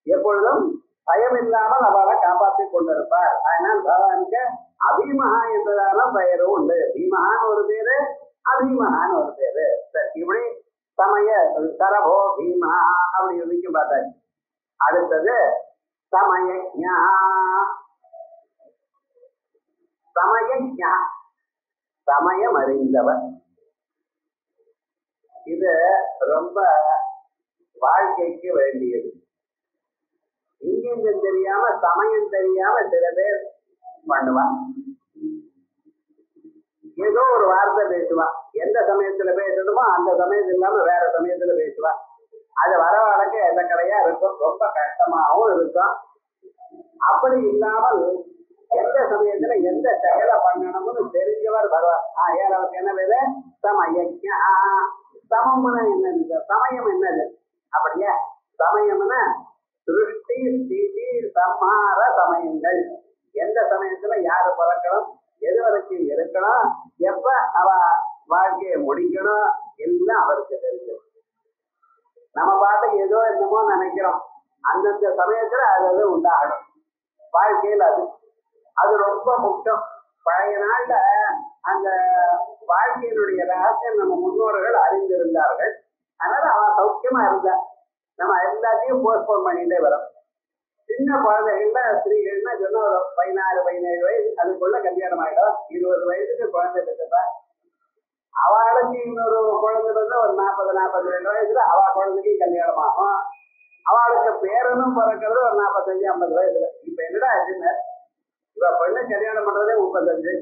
எப்பொழுதும் பயம் இல்லாமல் அவளை காப்பாற்றி கொண்டிருப்பார். அதனால் பகவானுக்கு அபீமஹா என்பதான பெயரும் உண்டு. பீமஹான்னு ஒரு பேரு, அபீமஹான்னு ஒரு பேரு. இப்படி சமய சரபோ பீமா அப்படி வரைக்கும் பார்த்தாச்சு. அடுத்தது சமயஜ்ஞா. சமயஜ்ஞா சமயம் அறிந்தவர். இது ரொம்ப வாழ்க்கைக்கு வேண்டியது. இங்கிருந்து தெரியாம சமயம் தெரியாம சில பேர் பண்ணுவான். ஏதோ ஒரு வார்த்தை பேசுவான். எந்த சமயத்துல பேசணுமோ அந்த சமயத்துல இல்லாம வேற சமயத்துல பேசுவான். அது வர வழக்க எதக்கடையா இருக்கும், ரொம்ப கஷ்டமாகவும் இருக்கும். அப்படி இல்லாமல் எந்த சமயத்துல எந்த செயலை பண்ணணும்னு தெரிஞ்சவர் வருவார். ஏழவருக்கு என்ன பேரு? சமயஜ்ஞா. சமம்னா என்னது? சமயம் என்னது? அப்படியா? சமயம்னா சிருஷ்டி ஸ்திதி சம்ஹார சமயங்கள். எந்த சமயத்துல யாரு பிறக்கணும், எது வரைக்கும் இருக்கணும், எப்ப அவ வாழ்க்கையை முடிக்கணும், எல்லாம் அவருக்கு தெரிஞ்சது. நம்ம பாட்டுக்கு ஏதோ என்னமோ நினைக்கிறோம். அந்தந்த சமயத்துல அது உண்டாகணும் வாழ்க்கையில். அது ரொம்ப முக்கியம். பழைய நாள்ல அந்த வாழ்க்கையினுடைய ரகசியம் நம்ம முன்னோர்கள் அறிந்திருந்தார்கள். அதனால அவன் சௌக்கியமா இருந்தா. நம்ம எல்லாத்தையும் போஸ்ட்போன் பண்ணிட்டே வரோம். சின்ன குழந்தைகள்ல ஸ்திரீகள்னா சொன்ன ஒரு 16-17 வயசு அதுக்குள்ள கல்யாணம் ஆயிடும். 20 வயசுக்கு குழந்தை இருக்குப்பா. அவளுக்கு இன்னொரு குழந்தை வந்து ஒரு 40-42 வயசுல அவ குழந்தைக்கு கல்யாணம் ஆகும். அவளுக்கு பேரனும் பிறக்கிறது ஒரு 45-50 வயசுல. இப்ப என்னடா ஆச்சுன்னு, இவ பெண்ணு கல்யாணம் பண்றதே 35.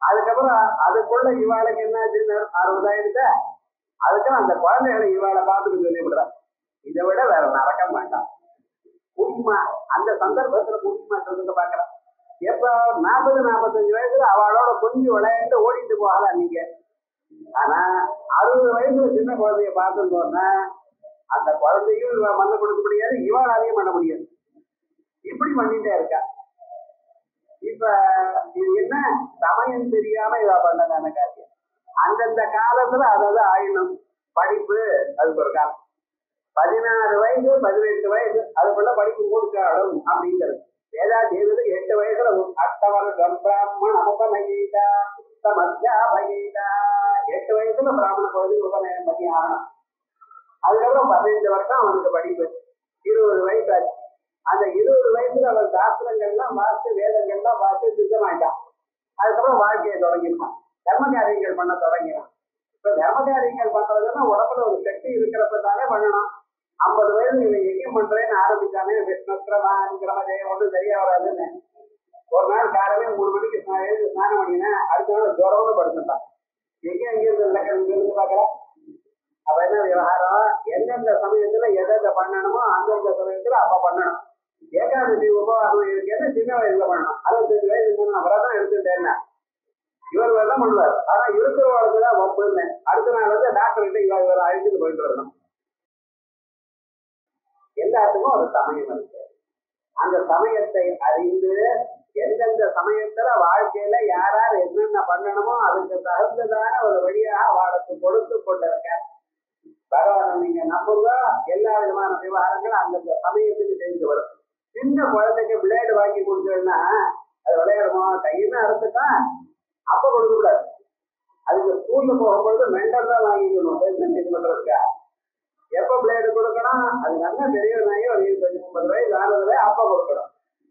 அதுக்கப்புறம் அதுக்குள்ள இவாளுக்கு என்ன ஆச்சுன்னு 60 ஆயிடுச்சா. அதுக்கப்புறம் அந்த குழந்தைகளை இவாளை பார்த்துட்டு சொல்லி விடுறான். இதை விட வேற நடக்க வேண்டாம். முடியுமா? அந்த சந்தர்ப்பத்துல முடியுமா சொல்லுங்க பாக்குறேன். எப்ப 40-45 வயசுல அவளோட கொஞ்சம் விளையாண்டு ஓடிட்டு போகலாம் நீங்க. ஆனா 60 வயசுல சின்ன குழந்தைய பார்த்துட்டோம்னா அந்த குழந்தையும் இவ மண்ண கொடுக்க முடியாது, இவாளாலையும் பண்ண முடியாது. இப்படி பண்ணிட்டே இருக்கா. இப்ப இது என்ன? சமயம் தெரியாம இவ பண்ணதான காரியம். அந்தந்த காலத்துல அதாவது ஆயினும் படிப்பு அதுக்கு ஒரு காலம். 16 வயசு 18 வயசு அதுக்குள்ள படிப்பு கொடுக்காடும் அப்படிங்கிறது. வேதா செய்வது 8 வயசுல அட்டவர்க்கம் பிராமண உபநயிதா மத்தியாபயிதா. 8 வயசுல பிராமண குழந்தை உபநயம் பண்ணி ஆகணும். அதுக்கப்புறம் 15 வருஷம் அவனுக்கு படிப்பு. 20 வயசு ஆச்சு. அந்த 20 வயசுல அவன் சாஸ்திரங்கள்லாம் பார்த்து வேதங்கள்லாம் பார்த்து சித்தமாயிட்டான். அதுக்கப்புறம் வாழ்க்கையை தொடங்கினான். தர்ம காரியங்கள் பண்ண தொடங்கினான். இப்ப தர்ம காரியங்கள் பண்றதுன்னா உடம்புல ஒரு சக்தி இருக்கிறப்பதானே பண்ணணும். 50 வயசு இவன் எங்கேயும் பண்றேன்னு ஆரம்பிச்சானே விஷ்ணுக்கிரமான்கிறமதே ஒன்றும் சரியா வராதுன்னு. ஒரு நாள் காலையில 3 மணிக்கு ஸ்நானம் பண்ணினா அடுத்த நாள் ஜுரம்னு படுத்துட்டான். எங்கேயும் இருந்து பாக்கல. அப்ப என்ன விவகாரம்? எந்தெந்த சமயத்துல எதை பண்ணணுமோ அந்தந்த சமயத்துல அப்ப பண்ணணும். ஏகாதசி உபவாசம் இருக்குன்னு சின்ன வயசுல பண்ணணும். 65 வயசு அவரை தான் எடுத்துட்டேன்னா இவர் தான் பண்ணுவார். ஆனா இருக்கிறவர்களுக்குதான் வம்புன்னு அடுத்த நாள் வந்து டாக்டர்கிட்ட இவரை அழைச்சிட்டு போயிட்டு வரணும். எல்லாத்துக்கும் ஒரு சமயம் இருக்கு. அந்த சமயத்தை அறிந்து எந்தெந்த சமயத்துல வாழ்க்கையில யார் யார் என்னென்ன பண்ணணுமோ அதுக்கு தகுந்ததான ஒரு வழியாக அவளுக்கு கொடுத்து கொண்டிருக்க பகவானை நீங்க நம்புங்க. எல்லா விதமான விவகாரங்களும் அந்தந்த சமயத்துக்கு செஞ்சு வரும். சின்ன குழந்தைக்கு பிளேடு வாங்கி கொடுத்தோம்னா அது விளையாடுமா? கையின்னு அறுத்துட்டா அப்ப கொடுக்க கூடாது. அதுக்கு ஸ்கூல்ல போகும்பொழுது மெண்டல் தான் வாங்கிக்கணும் இது பண்றதுக்கா. எப்ப பிளேடு கொடுக்கணும்? அது நல்ல பெரியவனாயி ஒரு 25-30 வயசு ஆனதுல அப்ப கொடுக்கணும்.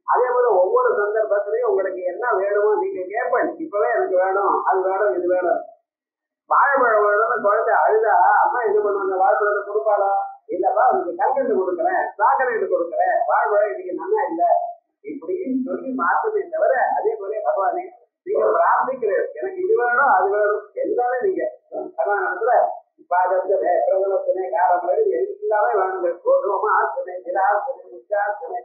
அதே போல ஒவ்வொரு சந்தர்ப்பத்திலையும் உங்களுக்கு என்ன வேணுமோ நீங்க கேட்பேன். இப்பவே எனக்கு வேணும், அது வேணும், இது வேணும். வாழைப்பழம் வேணும்னு குழந்தை அழுதா அம்மா இது பண்ணுவாங்க, வாழைப்பழத்தை கொடுப்பாளா? இல்லப்பா அதுக்கு கல்கண்டு கொடுக்குறேன், சாக்கரைட்டு கொடுக்குறேன், வாழைப்பழம் இன்னைக்கு நல்லா இல்லை இப்படின்னு சொல்லி மாற்றுமே தவிர அதே போல பகவானே நீங்க பிரார்த்திக்கிறேன் எனக்கு இது வேணும் அது வேணும் எல்லாமே நீங்க பகவான் இடத்துல இப்ப பாதத்திலே பிரதமத்தினை காரங்கள் எல்லாமே வேணுங்க. கோதுமை ஆசனை திராசனை முச்சாசனை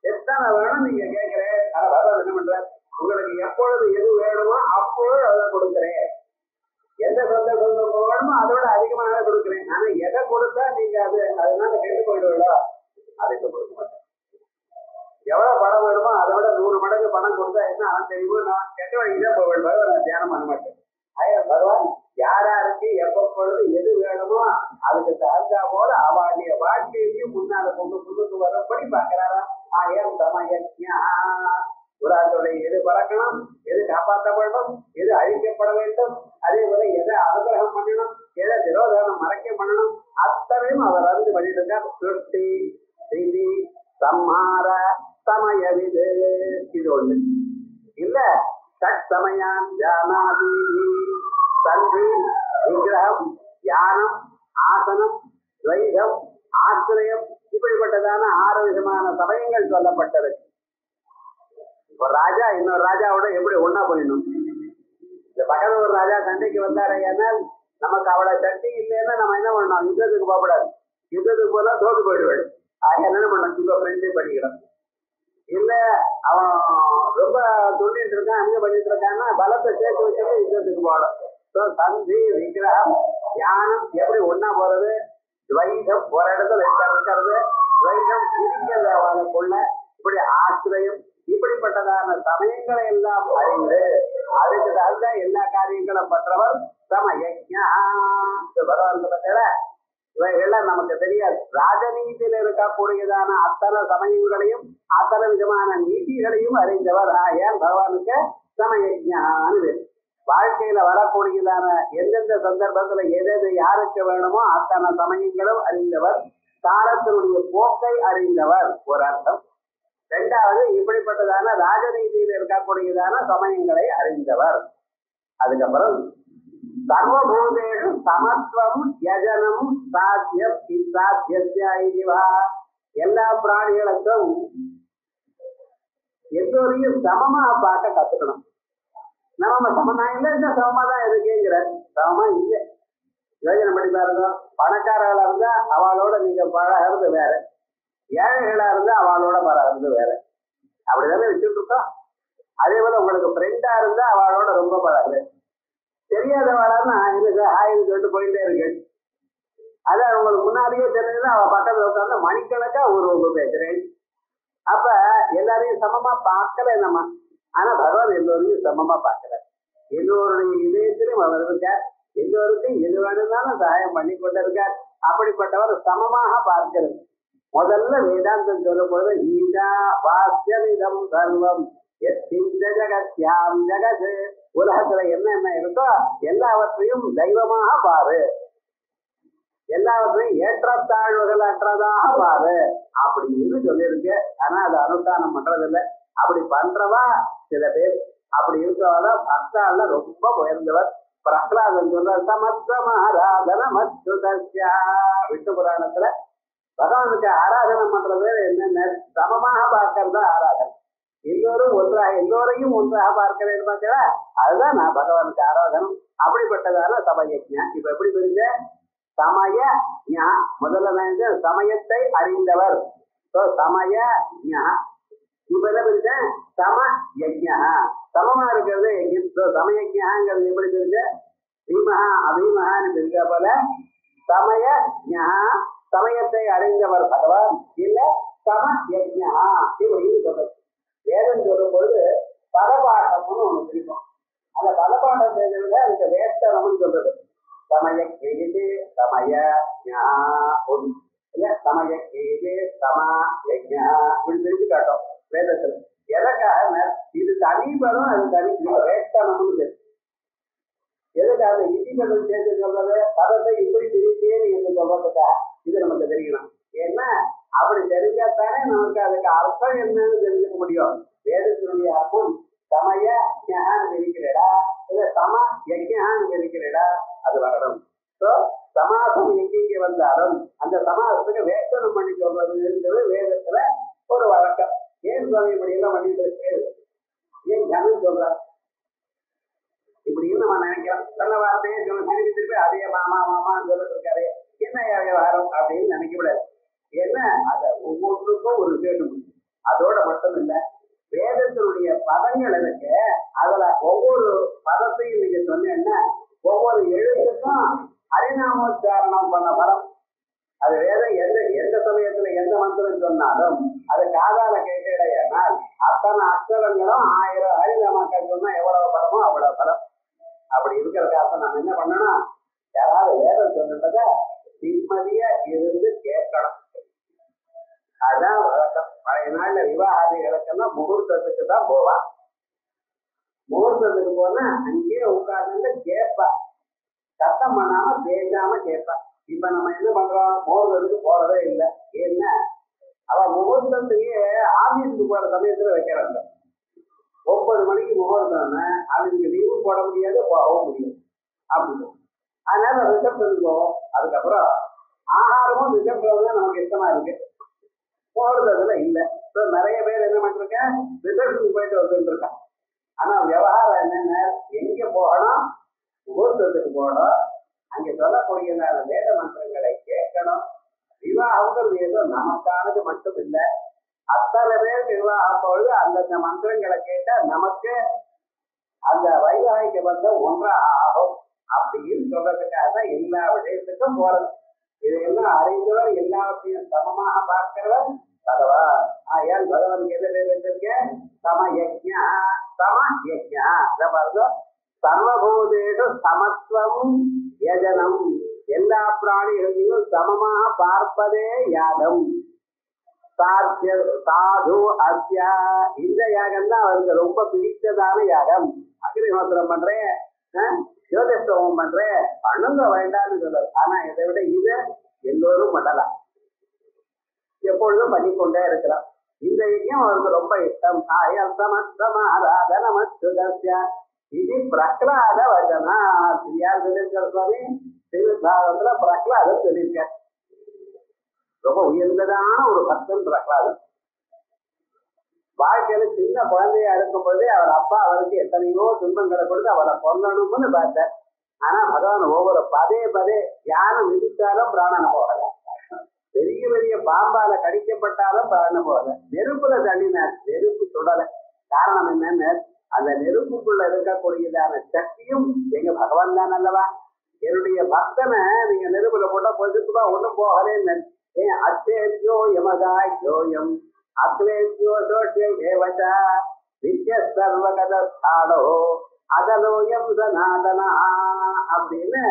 எத்தனை வேணும் நீங்க கேட்கிறேன். அதாவது என்ன பண்ற, உங்களுக்கு எப்பொழுது எது வேணுமோ அப்பொழுது அதை கொடுக்குறேன். எந்த சந்தர்ப்பம் வேணுமோ அதோட அதிகமாக கொடுக்குறேன். ஆனா எதை கொடுத்தா நீங்க அதனால கெட்டு போயிடுவீங்களோ அதுக்கு கொடுக்க மாட்டேன். எவ்வளவு பணம் வேணுமோ அதை விட 100 மடங்கு பணம் கொடுத்தா என்ன தெரியுமோ, நான் கெட்ட வழிதான் போவேன். பகவான் தியானம் பண்ண மாட்டேன். பகவான் யாராருக்கு எப்பொழுது எது வேணுமோ அதுக்கு தகுந்தா போல அவளுடைய வாழ்க்கையையும் முன்னால முன்னுக்கு வரப்படி பாக்குறாரா. ஆயம் சமயஜ்ஞா, புறாத்துடைய எது பறக்கணும், எது காப்பாற்றப்படணும், எது அழிக்கப்பட வேண்டும், அதே போல எதை அனுகிரகம் பண்ணணும், எதை திரோதானம் மறைக்க பண்ணணும், அத்தனையும் அவர் அறிந்து பண்ணிட்டு இருக்கார். சிருஷ்டி ஸ்திதி சம்ஹார சமயவிது. இது ஒண்ணு இல்ல. தட் சமயான் ஜானாதி சந்தி விக்கிரகம் தியானம் ஆசனம் துவைதம் ஆசிரியம் இப்படிப்பட்டதான 6 விதமான சமயங்கள் சொல்லப்பட்டது. ஒரு ராஜா இன்னொரு ராஜாவோட எப்படி ஒன்னா போயிடணும். இந்த பக்கத்துல ஒரு ராஜா சண்டைக்கு வந்தாரு, ஏன்னால் நமக்கு அவளை சக்தி இல்லைன்னா நம்ம என்ன பண்ணணும், யுத்தத்துக்கு போகக்கூடாது. யுத்தத்துக்கு போனா தோற்று போயிடுவாள். ஆக என்ன பண்ணணும், இப்ப ஃப்ரெண்ட்ஷிப் பண்ணிக்கிறோம். இல்ல அவன் ரொம்ப துண்டிட்டு இருக்கான், அங்க பண்ணிட்டு இருக்கான்னா பலத்தை சேர்த்து வச்சுட்டு யுத்தத்துக்கு போகணும். சந்தி விக்கிரகம் தியானம் எப்படி ஒன்னா போறது, துவைதம் ஒரு இடத்துல இருக்கிறது, துவைதம் இருக்கிறது அவனுக்குள்ள, இப்படி ஆசிரியம் இப்படிப்பட்டதான சமயங்களை எல்லாம் அறிந்து அதுக்கு தகுந்த எல்லா காரியங்களும் பற்றவர் சமயஜ்ஞா. பகவான் பத்தில இவைகள்லாம் நமக்கு தெரியாது. ராஜநீதியில இருக்கக்கூடியதான அத்தனை சமயங்களையும் அத்தனை விதமான நீதிகளையும் அறிந்தவர். ஏன் பகவானுக்கு சமயஜ்ஞான்னு வாழ்க்கையில வரக்கூடியதான எந்தெந்த சந்தர்ப்பத்துல எது யாருக்கு வேணுமோ அத்தனை சமயங்களும் அறிந்தவர். காலத்தினுடைய போக்கை அறிந்தவர் ஒரு அர்த்தம். இரண்டாவது, இப்படிப்பட்டதான ராஜநீதியில் இருக்கக்கூடியதான சமயங்களை அறிந்தவர். அதுக்கப்புறம் சர்வபூதேஷு சமத்துவம் யஜனம் சாத்தியம் இசாத்தியவா. எல்லா பிராணிகளுக்கும் எல்லோரையும் சமமா பார்க்க கத்துக்கணும். நம்ம சமமா இல்லை, இந்த சமமா தான் இருக்குங்கிற சமமா இல்லை. யோஜனை பண்ணி பாருங்க. பணக்காரர்களா இருந்தா அவளோட நீங்க பழகிறது வேற, ஏழைகளா இருந்தா அவளோட பழகிறது வேற. அப்படிதானே வச்சுட்டு இருக்கோம். அதே போல உங்களுக்கு ஃப்ரெண்டா இருந்தா அவளோட ரொம்ப பழகுது. தெரியாதவாளான்னு எனக்கு ஆயுது சொல்லிட்டு போயிட்டே இருக்கு. அதான் உங்களுக்கு முன்னாலேயே தெரிஞ்சதுன்னா அவ பக்கத்துல உட்காந்து மணிக்கணக்கா ஒரு பேசுறேன். அப்ப எல்லாரையும் சமமா பார்க்கல நம்ம. ஆனா பகவான் எல்லோரையும் சமமா பார்க்கல. எல்லோருடைய இதயத்திலும் அவர் இருக்கார். எல்லோருக்கும் எது வேணும்னாலும் சகாயம் பண்ணி கொண்டு இருக்கார். அப்படிப்பட்டவர் சமமாக பார்க்கிறது. முதல்ல வேதாந்தம் சொல்லும் பொழுது ஈஷா வாஸ்யமிதம் சர்வம் ஜகத்யாம் ஜகத், உலகத்துல என்ன இருக்கோ எல்லாவற்றையும் தெய்வமாக பாரு, எல்லாவற்றையும் ஏற்றத்தாழ்வுகள் அற்றதாக பாரு அப்படின்னு சொல்லியிருக்கு. ஆனா அது அனுஷ்டானம் பண்றது இல்லை. அப்படி பண்றவா சில பேர். அப்படி இருக்கிறவா பக்தால ரொம்ப உயர்ந்தவர். பிரகலாதன் சொல்ற சமத்வமாராதன மத்யுதஸ்யா. விஷ்ணு புராணத்துல பகவானுக்கு ஆராதனை பண்றது என்னென்ன, சமமாக பார்க்கறதா ஆராதனை. எல்லோரும் எல்லோரையும் ஒன்றாக பார்க்கிறேன் பார்த்தா அதுதான் நான் பகவானுக்கு ஆராதனம். அப்படிப்பட்டதான சமயஜ்ஞா. இப்ப எப்படி புரிஞ்ச சமய ஞா, முதல்ல சமயத்தை அறிந்தவர் சமய ஞா. இப்ப என்ன புரிஞ்ச சம யஜ்ஞா, சமமா இருக்கிறது சமயஜ்ஞாங்கிறது எப்படி புரிஞ்ச பீமஹா அபீமஹான்னு தெரிஞ்ச போல சமய ஞா, சமயத்தை அறிந்தவர் பகவான். இல்ல சம யஜ்ஞா இப்படின்னு சொல்றது. வேதம் சொல்லும் பொழுது பலபாடம்னு ஒண்ணு பிடிக்கும். அந்த பலபாடம் செய்ததுல அதுக்கு வேஷ்டனம்னு சொல்றது. சமய கேது சமய இல்ல சமய கேது சம யஜ்ஞா இப்படி பிரிச்சு காட்டும் வேதத்துல. எதற்காக இது தனிபதம், அது தனி வேஷ்டனம்னு பேரு. எதுக்காக இடிபதம் சேர்த்து சொல்றது, பதத்தை இப்படி பிரித்தேன் என்று சொல்றதுக்கா இது நமக்கு தெரியணும். ஏன்னா அப்படி தெரிஞ்சாத்தானே நமக்கு அதுக்கு அர்த்தம் என்னன்னு தெரிஞ்சுக்க முடியும். வேதத்தினுடைய அர்த்தம் சமய ஞான்னு இருக்கிறடா, இல்ல சம யஜ்ஞான்னு இருக்கிறடா, அது வரணும். சமாசம் எங்கெங்க வந்தாலும் அந்த சமாசத்துக்கு வேஷனம் பண்ணி சொல்றதுங்கிறது வேதத்துல ஒரு வழக்கம். ஏன் சுவாமி இப்படி எல்லாம் பண்ணிட்டு இருக்கு, ஏன் ஞானம் சொல்ற இப்படின்னு நம்ம நினைக்கிறோம். சொன்ன வார்த்தையை திருப்பி திருப்பி அதே மாமா மாமான்னு சொல்லிட்டு இருக்காரு, என்ன விவகாரம் அப்படின்னு நினைக்க கூடாது. ஏன்னா அத ஒவ்வொன்றுக்கும் ஒரு விசேஷம் உண்டு. அதோட மட்டும் இல்ல, வேதத்தினுடைய பதங்கள் இருக்கு. அதுல ஒவ்வொரு பதத்தையும் நீங்க சொன்னீங்கன்னா ஒவ்வொரு எழுத்துக்கும் ஹரிநாமோச்சாரணம் பண்ண பதம். அது வேதம் எந்த சமயத்துல எந்த மந்திரம் சொன்னாலும் அது காதால கேட்டேடையானால் அத்தனை அக்ஷரங்களும் 1000 ஹரிநாமக்கள் சொன்னா எவ்வளவு பதமோ அவ்வளவு பதம். அப்படி இருக்கிறதுக்காக நம்ம என்ன பண்ணணும், யாராவது வேதம் சொல்லிட்டத நிம்மதியா இருந்து கேட்கணும். அதுதான் வழக்கம். பழைய நாள்ல விவாகாதிகளுக்கெல்லாம் முகூர்த்தத்துக்கு தான் போவா. முகூர்த்தத்துக்கு போனா அங்கேயே உட்கார்ந்து கேட்பா, சத்தம் பண்ணாம பேசாம கேட்பா. இப்ப நம்ம என்ன பண்றோம், முகூர்த்தத்துக்கு போறதே இல்லை. ஏன்னா அவ முகூர்த்தத்தையே ஆபீஸுக்கு போற சமயத்துல வைக்கிறாங்க. 9 மணிக்கு முகூர்த்தம்னா அவனுக்கு லீவு போட முடியாது, போகவும் முடியாது. அப்படி அதனால ரிசப்ஷனுக்கு போவோம். அதுக்கப்புறம் ஆகாரமும் ரிசப்ஷன் தான் நமக்கு இஷ்டமா இருக்கு, போறதுல இல்லை. இப்போ நிறைய பேர் என்ன பண்ணிருக்கேன், ரிசப்ஷனுக்கு போயிட்டு வந்துட்டு இருக்கான். ஆனா விவகாரம் என்னென்ன, எங்க போகணும், முகூர்த்தத்துக்கு போகணும். அங்கே சொல்லக்கூடியதான வேத மந்திரங்களை கேட்கணும். விவாகங்கிறது ஏதோ நமக்கானது மட்டும் இல்லை, அத்தனை பேருக்கு விவாகம் பொழுது அந்தந்த மந்திரங்களை கேட்டா நமக்கு அந்த வைவாகிக்க பந்தம் ஒன்றா ஆகும் அப்படின்னு சொல்றதுக்காக தான் எல்லா விஷயத்துக்கும் போறது. இதையெல்லாம் அறிந்தவர், எல்லாவற்றையும் சமமாக பார்க்கிறவர் பகவான். ஆயால் பகவான் எதை வச்சிருக்கேன், சமயஜ்ஞா. சமயஜ்ஞா பாருங்க, சர்வபூதேஷு சமத்துவம் யஜனம். எல்லா பிராணிகளையும் சமமாக பார்ப்பதே யாகம். சாது அத்யா, இந்த யாகம் தான் அவருக்கு ரொம்ப பிடித்ததான யாகம். அக்னிஹோத்திரம் பண்றேன், ஜோதிஷம் பண்றேன், பண்ணுங்க வேண்டாம்னு சொல்றாரு. ஆனா இதை விட இது எல்லோரும் பண்ணலாம், எப்பொழுதும் பண்ணிக்கொண்டே இருக்கிறார். இந்த யஜ்யம் அவருக்கு ரொம்ப இஷ்டம். இது பிரகலாத வச்சனா. யார் சொல்லியிருக்கார் சுவாமி, ஸ்ரீமத்பாகவத்துல பிரகலாதர் சொல்லியிருக்கார். ரொம்ப உயர்ந்ததான ஒரு பக்தன் பிரகலாதன். வாழ்க்கையில சின்ன குழந்தையா இருக்கும் பொழுதே அவர் அப்பா அவருக்கு எத்தனையோ துன்பங்களை கொடுத்து அவரை கொல்லணும்னு பார்த்தார். ஆனா பகவான் ஒவ்வொரு பதே யாரும் விதித்தாலும் பிராணனை போகல, பெரிய பெரிய பாம்பால கடிக்கப்பட்டாலும் பிராணம் போகல, நெருப்புல தள்ளினார், நெருப்பு சுடல. காரணம் என்னன்னு, அந்த நெருப்புக்குள்ள இருக்கக்கூடியதான சக்தியும் எங்க பகவான் தான் அல்லவா. என்னுடைய பக்தனை நீங்க நெருப்புல போட்டா பொதுப்பா ஒண்ணும் போகலேன்னு. ஏன் அச்சேத்யோ யமதாயோயம் அக்லேத்யோ சோஷேவசா நித்ய சர்வகதாடோ அதலோயம் சனாதனா அப்படின்னு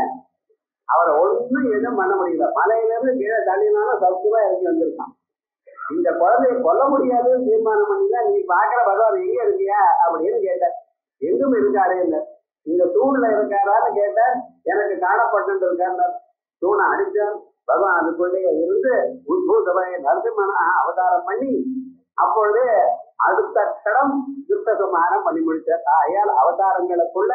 அவரை ஒண்ணும் எதுவும் பண்ண முடியல. மலையில இருந்து கீழே தள்ளினாலும் சௌக்கியமா இறங்கி வந்திருக்கான். இந்த குழந்தைய கொல்ல முடியாதுன்னு தீர்மானம் பண்ணினா, நீ பாக்குற பகவான் எங்க இருக்கியா அப்படின்னு கேட்டார். எங்கும் இருக்காருன்னு. இந்த தூண்ல இருக்காரான்னு கேட்டார். எனக்கு காணப்பட்டு இருக்கார். தூணை அடிச்சார். பகவான் அதுக்குள்ளேயே இருந்து உத்பூதமாய நரசிம்மனா அவதாரம் பண்ணி அப்பொழுது அடுத்த கடம் யுத்த சமாரம் பண்ணி முடிச்சார். ஆயால் அவதாரங்களுக்குள்ள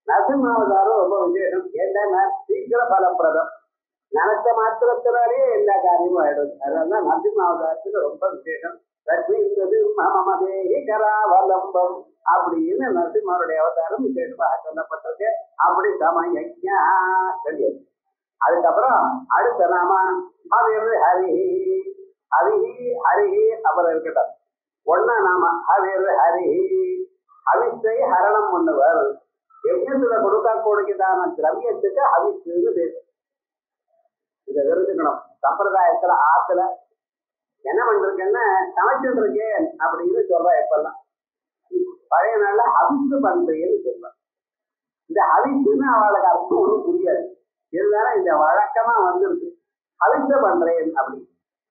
நரசிம்ம அவதாரம் ரொம்ப விசேஷம். ஏன்னா சீக்கிர பலப்பிரதம், நினைச்ச மாத்திரத்தினாலே எல்லா காரியமும் ஆயிடும். அதனால நரசிம்ம அவதாரத்துக்கு ரொம்ப விசேஷம். கராவலம்பம் அப்படின்னு நரசிம்மருடைய அவதாரம் விசேஷமாக சொல்லப்பட்டது. அப்படி சமயஜ்ஞா சொல்லியது. அதுக்கப்புறம் அடுத்த நாம ஹவிர் ஹரிஹி. ஹரிஹி ஹரிஹி அப்புறம் இருக்கட்டும். ஒன்னா நாம ஹவிர் ஹரிஹி, ஹவிஸை ஹரணம் பண்ணுவர். யஜ்ஞத்துல கொடுக்கக்கூடியதான திரவியத்துக்கு ஹவிஸ்ன்னு பேரு. இதை தெரிஞ்சுக்கணும். சம்பிரதாயத்துல ஆத்துல என்ன பண்ணிருக்கேன்னா சமைச்சுட்டு இருக்கேன் அப்படின்னு சொல்றா. இப்பெல்லாம் பழைய நாள்ல ஹவிசு பண்றேன்னு சொல்றேன். இந்த ஹவிசுன்னு அவளுக்கு அர்த்தம் ஒன்றும் புரியாது, இருந்தாலும் இந்த வழக்கமா வந்துருக்கு. ஹவிச பண்றேன் அப்படி.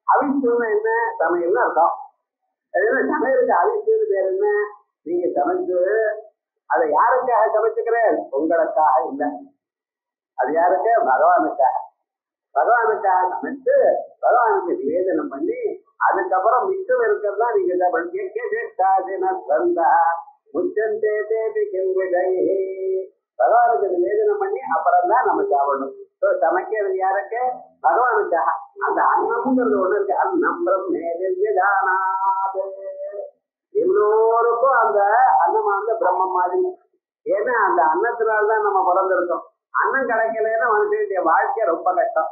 ஹவிசுன்னு என்ன, சமையல்னு அர்த்தம். அது சமையலுக்கு ஹவிசுன்னு பேர் என்ன, நீங்க சமைச்சு அதை யாருக்காக சமைச்சுக்கிறேன், உங்களுக்காக இல்லை. அது யாருக்கு, பகவானுக்காக. பகவானுக்காக சமைச்சு பகவானுக்கு நிவேதனம் பண்ணி அதுக்கப்புறம் மிச்சம் இருக்கிறதா நீங்க பகவானுக்கு நிவேதனம் பண்ணி அப்புறம் தான் நம்ம சாப்பிடணும். சமைக்கிறது யாருக்கு, பகவானுக்காக. அந்த அன்னம்ங்கிறது ஒண்ணு இருக்கு. அன்னம் பிரம்மேதானாது. எல்லோருக்கும் அந்த அன்னமானது பிரம்மம் மாதிரி. ஏன்னா அந்த அன்னத்தினால்தான் நம்ம பிறந்திருக்கோம். அன்னம் கிடைக்கலன்னா மனுஷனுடைய வாழ்க்கை ரொம்ப கஷ்டம்.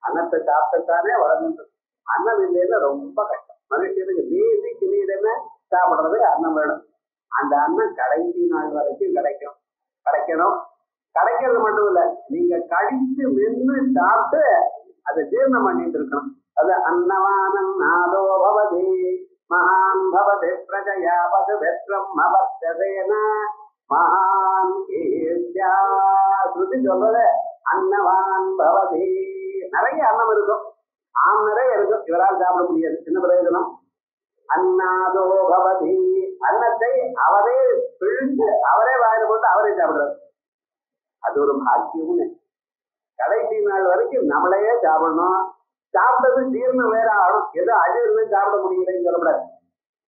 அன்னத்தை சாப்பிட்டுத்தானே வளர்ந்து, அன்னம் இல்லைன்னா ரொம்ப கஷ்டம். மனுஷனுக்கு பேசிக் நீட் என்ன, சாப்பிடுறது அன்னம் வேணும். அந்த அன்னம் கடைசி நாள் வரைக்கும் கிடைக்கணும். கிடைக்கிறது மட்டும் இல்ல, நீங்க கடிச்சு மென்று சாப்பிட்டு அதை ஜீர்ணம் பண்ணிட்டு இருக்கணும். அது அன்னவானம் நாதோ பவதி மகான் பவதி பிரஜயா பது பிரம்மவர்த்ததேன மகான் கீர்த்தியா. ஸ்ருதி சொல்றது அன்னவான் பவதி. நிறைய அன்னம் இருக்கும், நிறைய இருக்கும், இவரால் சாப்பிட முடியாது. என்ன பிரயோஜனம்? அன்னாதோ பவதி, அன்னத்தை அவரே பிழிந்து அவரே வாயில போட்டு அவரே சாப்பிடுறாரு. அது ஒரு பாக்கியம்னு. கடைசி நாள் வரைக்கும் நம்மளையே சாப்பிடணும். சாப்பிட்டது ஜீரணம் வேற ஆகணும். ஏதோ அஜீர்ணம் சாப்பிட முடியலன்னு சொல்லக்கூடாது.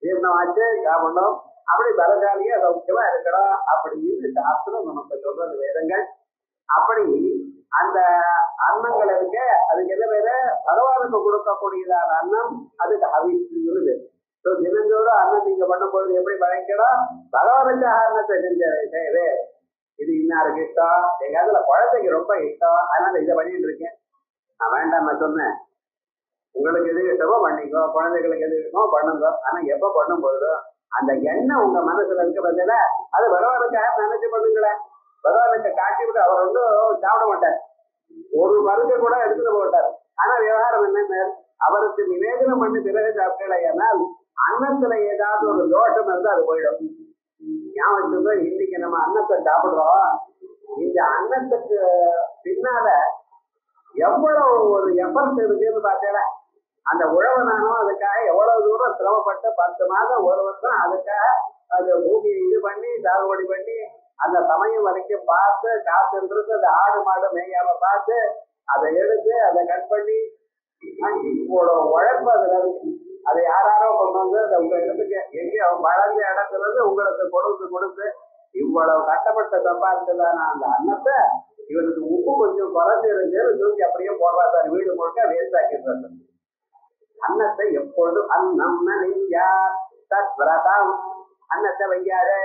ஜீரணம் ஆச்சு சாப்பிடணும், அப்படி பலசாலியா சௌக்கியமா இருக்கணும் அப்படின்னு சாஸ்திரம் நமக்கு சொல்றது, வேதங்கள். அப்படி அந்த அன்னங்கள் இருக்க, அதுக்கு என்ன பேரு? பகவானுக்கு கொடுக்கக்கூடியதான அன்னம், அதுக்கு ஹவிஸ்ன்னு பேரு. தினந்தோறும் அன்னம் நீங்க பண்ணும்பொழுது எப்படி பழைக்கணும்? பகவானுக்காக அன்னத்தை செஞ்சவே. இது இன்னாருக்கு இஷ்டம், எங்க அதுல குழந்தைக்கு ரொம்ப இஷ்டம், அதனால இதை பண்ணிட்டு இருக்கேன். நான் வேண்டாம் நான் சொன்னேன், உங்களுக்கு எது இஷ்டமோ பண்ணிக்கோ, குழந்தைகளுக்கு எது இஷ்டமோ பண்ணுங்க. ஆனா எப்ப பண்ணும் பொழுதும் அந்த எண்ணெய் உங்க மனசுல இருக்க பதில அது பகவானுக்காக நினைச்சு பண்ணுங்களேன். பகவானுக்கு காட்டி விட்டு அவர் ஒன்றும் சாப்பிட மாட்டார், ஒரு மருந்து கூட எடுத்துட்டு போட்டார். ஆனா விவகாரம் என்னன்னு, அவருக்கு நிவேதனம் பண்ணி பிறகு சாப்பிடல. ஏன்னால் அன்னத்துல ஏதாவது ஒரு தோஷம் இருந்து அது போயிடும். ஞாபகத்துக்கு இன்னைக்கு நம்ம அன்னத்தை சாப்பிடுறோம், இந்த அன்னத்துக்கு பின்னால எவ்வளவு ஒரு எஃபர்ட் இருக்குன்னு பார்த்தேன். அந்த உழவனானோ அதுக்காக எவ்வளவு தூரம் சிரமப்பட்டு 10 மாதம் 1 வருஷம் அதுக்காக அந்த பூமியை இது பண்ணி சாகுபடி பண்ணி அந்த சமயம் வரைக்கும் பார்த்து காத்துன்றது, அந்த ஆடு மாடு மேயாம பார்த்து அதை எடுத்து அதை கட் பண்ணி இவ்வளவு உழைப்பு அதுல இருக்கு. அதை யாரோ கொண்டு வந்து அதை உங்க இடத்துக்கு எங்கேயோ வளர்ந்த இடத்துல இருந்து உங்களுக்கு கொடுத்து இவ்வளவு கஷ்டப்பட்ட சம்பாதிச்சதான அந்த அன்னத்தை இவனுக்கு உப்பு கொஞ்சம் குறைஞ்சிருந்து தூக்கி அப்படியே போடுறாரு, வீடு முழுக்க வேஸ்ட் ஆக்கிடுறாரு. அன்னத்தை எப்பொழுதும் அன்னம் நெய்யார் தத் விரதம், அன்னத்தை வையாரு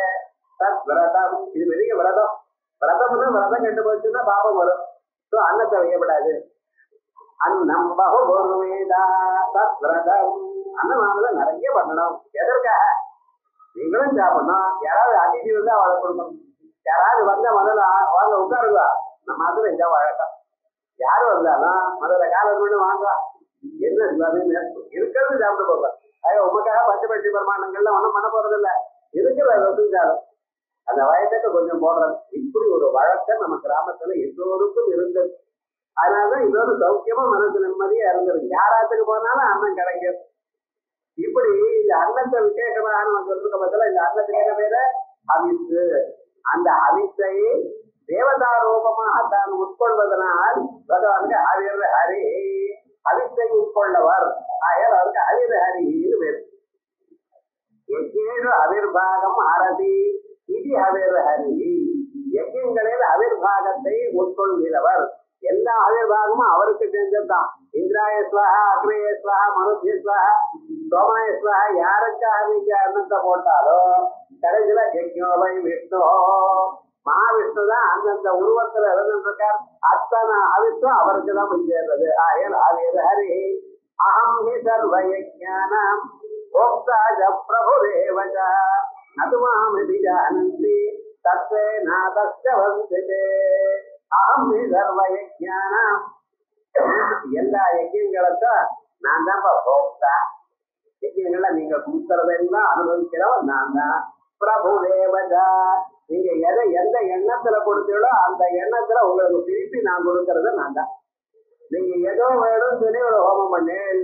தத் விரதம். இது பெரிய விரதம். விரதம்னா விரதம் கெட்டு போச்சுன்னா பாபம் வரும். ஸோ அன்னத்தை வையப்படாது. அன்னம் பகுவேதா தத் விரதம். அன்னமானதை நிறைய பண்ணணும். எதற்காக? நீங்களும் சாப்பிடணும், யாராவது அதிதி வந்து அவளை கொடுக்கணும். யாராவது வந்தா முதல்ல வாங்க உட்காருங்க, நம்ம அதுல இதான் வழக்கம். யாரு வந்தாலும் முதல்ல காலம் கொண்டு வாங்க, என்ன இருக்கிறது சாப்பிட்டு போங்க. உமக்காக பஞ்சபட்சி பிரமாணங்கள்ல ஒன்றும் பண்ண போறது இல்லை, இருக்கிறத வச்சுட்டாலும் அந்த வயதுக்கு கொஞ்சம் போடுறது. இப்படி ஒரு வழக்கம் நம்ம கிராமத்துல எல்லோருக்கும் இருந்தது. அதனாலதான் இன்னொரு சௌக்கியமா மனசு நிம்மதியா இருந்திருக்கு. யாராத்துக்கு போனாலும் அன்னம் கிடைக்கும். இப்படி இந்த அன்னத்தை விசேஷமாக நம்ம சொல்றதுக்கு பதிலாக இந்த அன்னத்துக்கு என்ன பேரு? அவித்து. அந்த அவித்தை தேவதா ரூபமாக தான் உட்கொள்வதனால் பகவானுக்கு அவிர் ஹரி, அவித்தை உட்கொள்ளவர். ஆயால் அவருக்கு அவிர் ஹரின்னு பேரு. யஜ்ஞேஷு அவிர்பாகம் அரதி இது அவிர் ஹரி. யஜ்ஞங்களில் அவிர்பாகத்தை உட்கொள்கிறவர். எல்லா அவிர்வாகமும் அவருக்கு செஞ்சதுதான். இந்திராய ஸ்வாஹா, அக்னேய ஸ்வாஹா, மனுஷ்ய ஸ்வாஹா, சோமாய ஸ்வாஹா. யாருக்காக நீங்க அன்னத்தை போட்டாலோ கடைசியில யஜ்ஞோவை விஷ்ணு, மகாவிஷ்ணு தான் அந்தந்த உருவத்துல இருந்திருக்கார். அத்தனை அவித்தும் அவருக்கு தான் போய் சேர்றது. ஆயல் அவிர் ஹரி. அகம் ஹி சர்வ யஜ்ஞானம் போக்தாஜ பிரபுரேவஜ நதுமாமி ஜானந்தி தத்வே நாதஸ்ய வந்ததே. அகம் ஹி சர்வ யஜ்ஞானம். எல்லா யஜ்யங்களுக்கும் நான் தான் போக்தா. யஜ்யங்களை நீங்க கொடுக்கறதெல்லாம் அனுபவிக்கிறவன் நான் தான். பிரபு தேவதா. நீங்க எதை எந்த எண்ணத்துல கொடுத்தீங்களோ அந்த எண்ணத்துல உங்களுக்கு திருப்பி நான் கொடுக்கறது நான் தான். நீங்க ஏதோ வேணும் சொல்லி ஒரு ஹோமம் பண்ணேன்,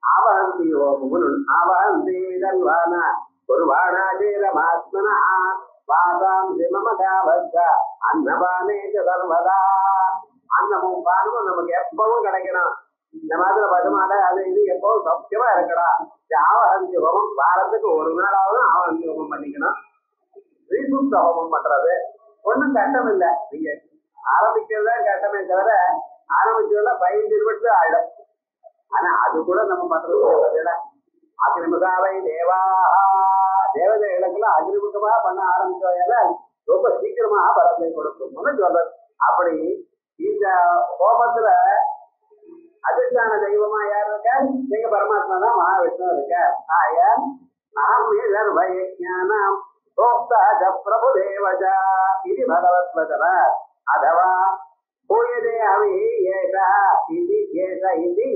ஆவகந்தி ஹோமம். ஆவகந்தி தல்வான ஒரு வாணாஜீரமாத்மனா வாசாம் சிமமகாபத்த அன்னபானேஜ சர்வதா. அன்னமும் பானமும் நமக்கு எப்பவும் கிடைக்கணும். இந்த மாதிரி பதுமாட அது இது எப்பவும் சௌக்கியமா இருக்கணும். ஆவகந்தி ஹோமம் வாரத்துக்கு ஒரு நாளாவது ஆவகந்தி ஹோமம் பண்ணிக்கணும். ஸ்ரீசுத்த ஹோமம் பண்றது ஒன்றும் கஷ்டம் இல்லை. நீங்க ஆரம்பிக்கிறதுதான் கஷ்டமே தவிர ஆரம்பிச்சதுல 15 நிமிஷம் ஆயிடும். ஆனா அது கூட நம்ம பண்றது அக்னிமுகாவை தேவா. தேவதைகளுக்கெல்லாம் அக்னிமுகமா பண்ண ஆரம்பிச்சோம். ரொம்ப சீக்கிரமாக பலத்தை கொடுக்கும்னு சொல்றது. அப்படி இந்த ஹோமத்துல அதிஷ்டான தெய்வமா யார் இருக்கார்? எங்க பரமாத்மா தான் மகாவிஷ்ணு இருக்கார். ஆயால் நாம் பிரபு தேவஜா இது பகவத் வச்சன அதவா பூயதே அவி ஏஷா இது ஏஷா இது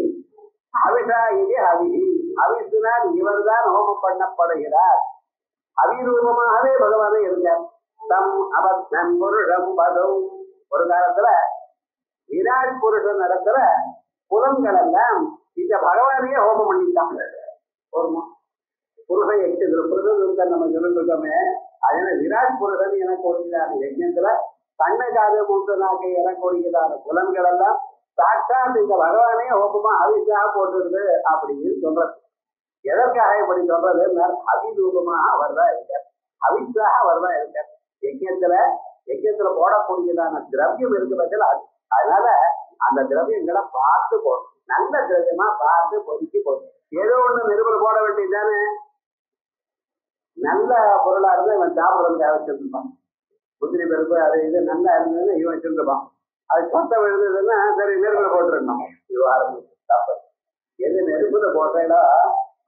அவிஷா இது அவி அவிசுனால் இவர் தான் ஹோமம் பண்ணப்படுகிறார். அவிரூபமாகவே பகவானே இருக்கார். தம் அபத்தம் புருஷம் பதம். ஒரு காலத்துல விராட் புருஷன் நடத்துல புலன்கள் எல்லாம் இந்த பகவானையே ஹோமம் பண்ணிட்டாங்க. ஒரு புருஷன் 8 புருஷன் நம்ம சொல்லிட்டு இருக்கோமே, அதனால விராட் புருஷன் எனக்கு ஒடுங்கிறார் யஜ்யத்துல கண்ணகாத மூன்றனாக எனக்கு ஒடுங்கிறார் புலன்கள் எல்லாம் சாட்சாத் இந்த பகவானே ஹோமமா அவிஷா போட்டுருது அப்படின்னு சொல்றது. எதற்காக இப்படி சொல்றது? அபிரூபமாக அவர் தான் இருக்கார், அவிஷாக அவர் தான் இருக்கார். யஜ்யத்துல போடக்கூடியதான திரவியம் இருக்கு பட்சத்தில் அதனால அந்த திரவியங்களை பார்த்து போடும், நல்ல திரவியமா பார்த்து பொறுக்கி போடும். ஏதோ ஒண்ணு நிருபர் போட வேண்டியதானே, நல்ல பொருளா இருந்தா இவன் சாப்பிடுறதுக்காக வச்சிருப்பான். முந்திரி பருப்பு அது இது நல்லா இருந்ததுன்னு இவன் வச்சிருப்பான். அது சொத்தை விழுந்ததுன்னா சரி நெருப்புல போட்டுருந்தோம். விவகாரம் தப்பு. எது நெருப்புல போடுறீடா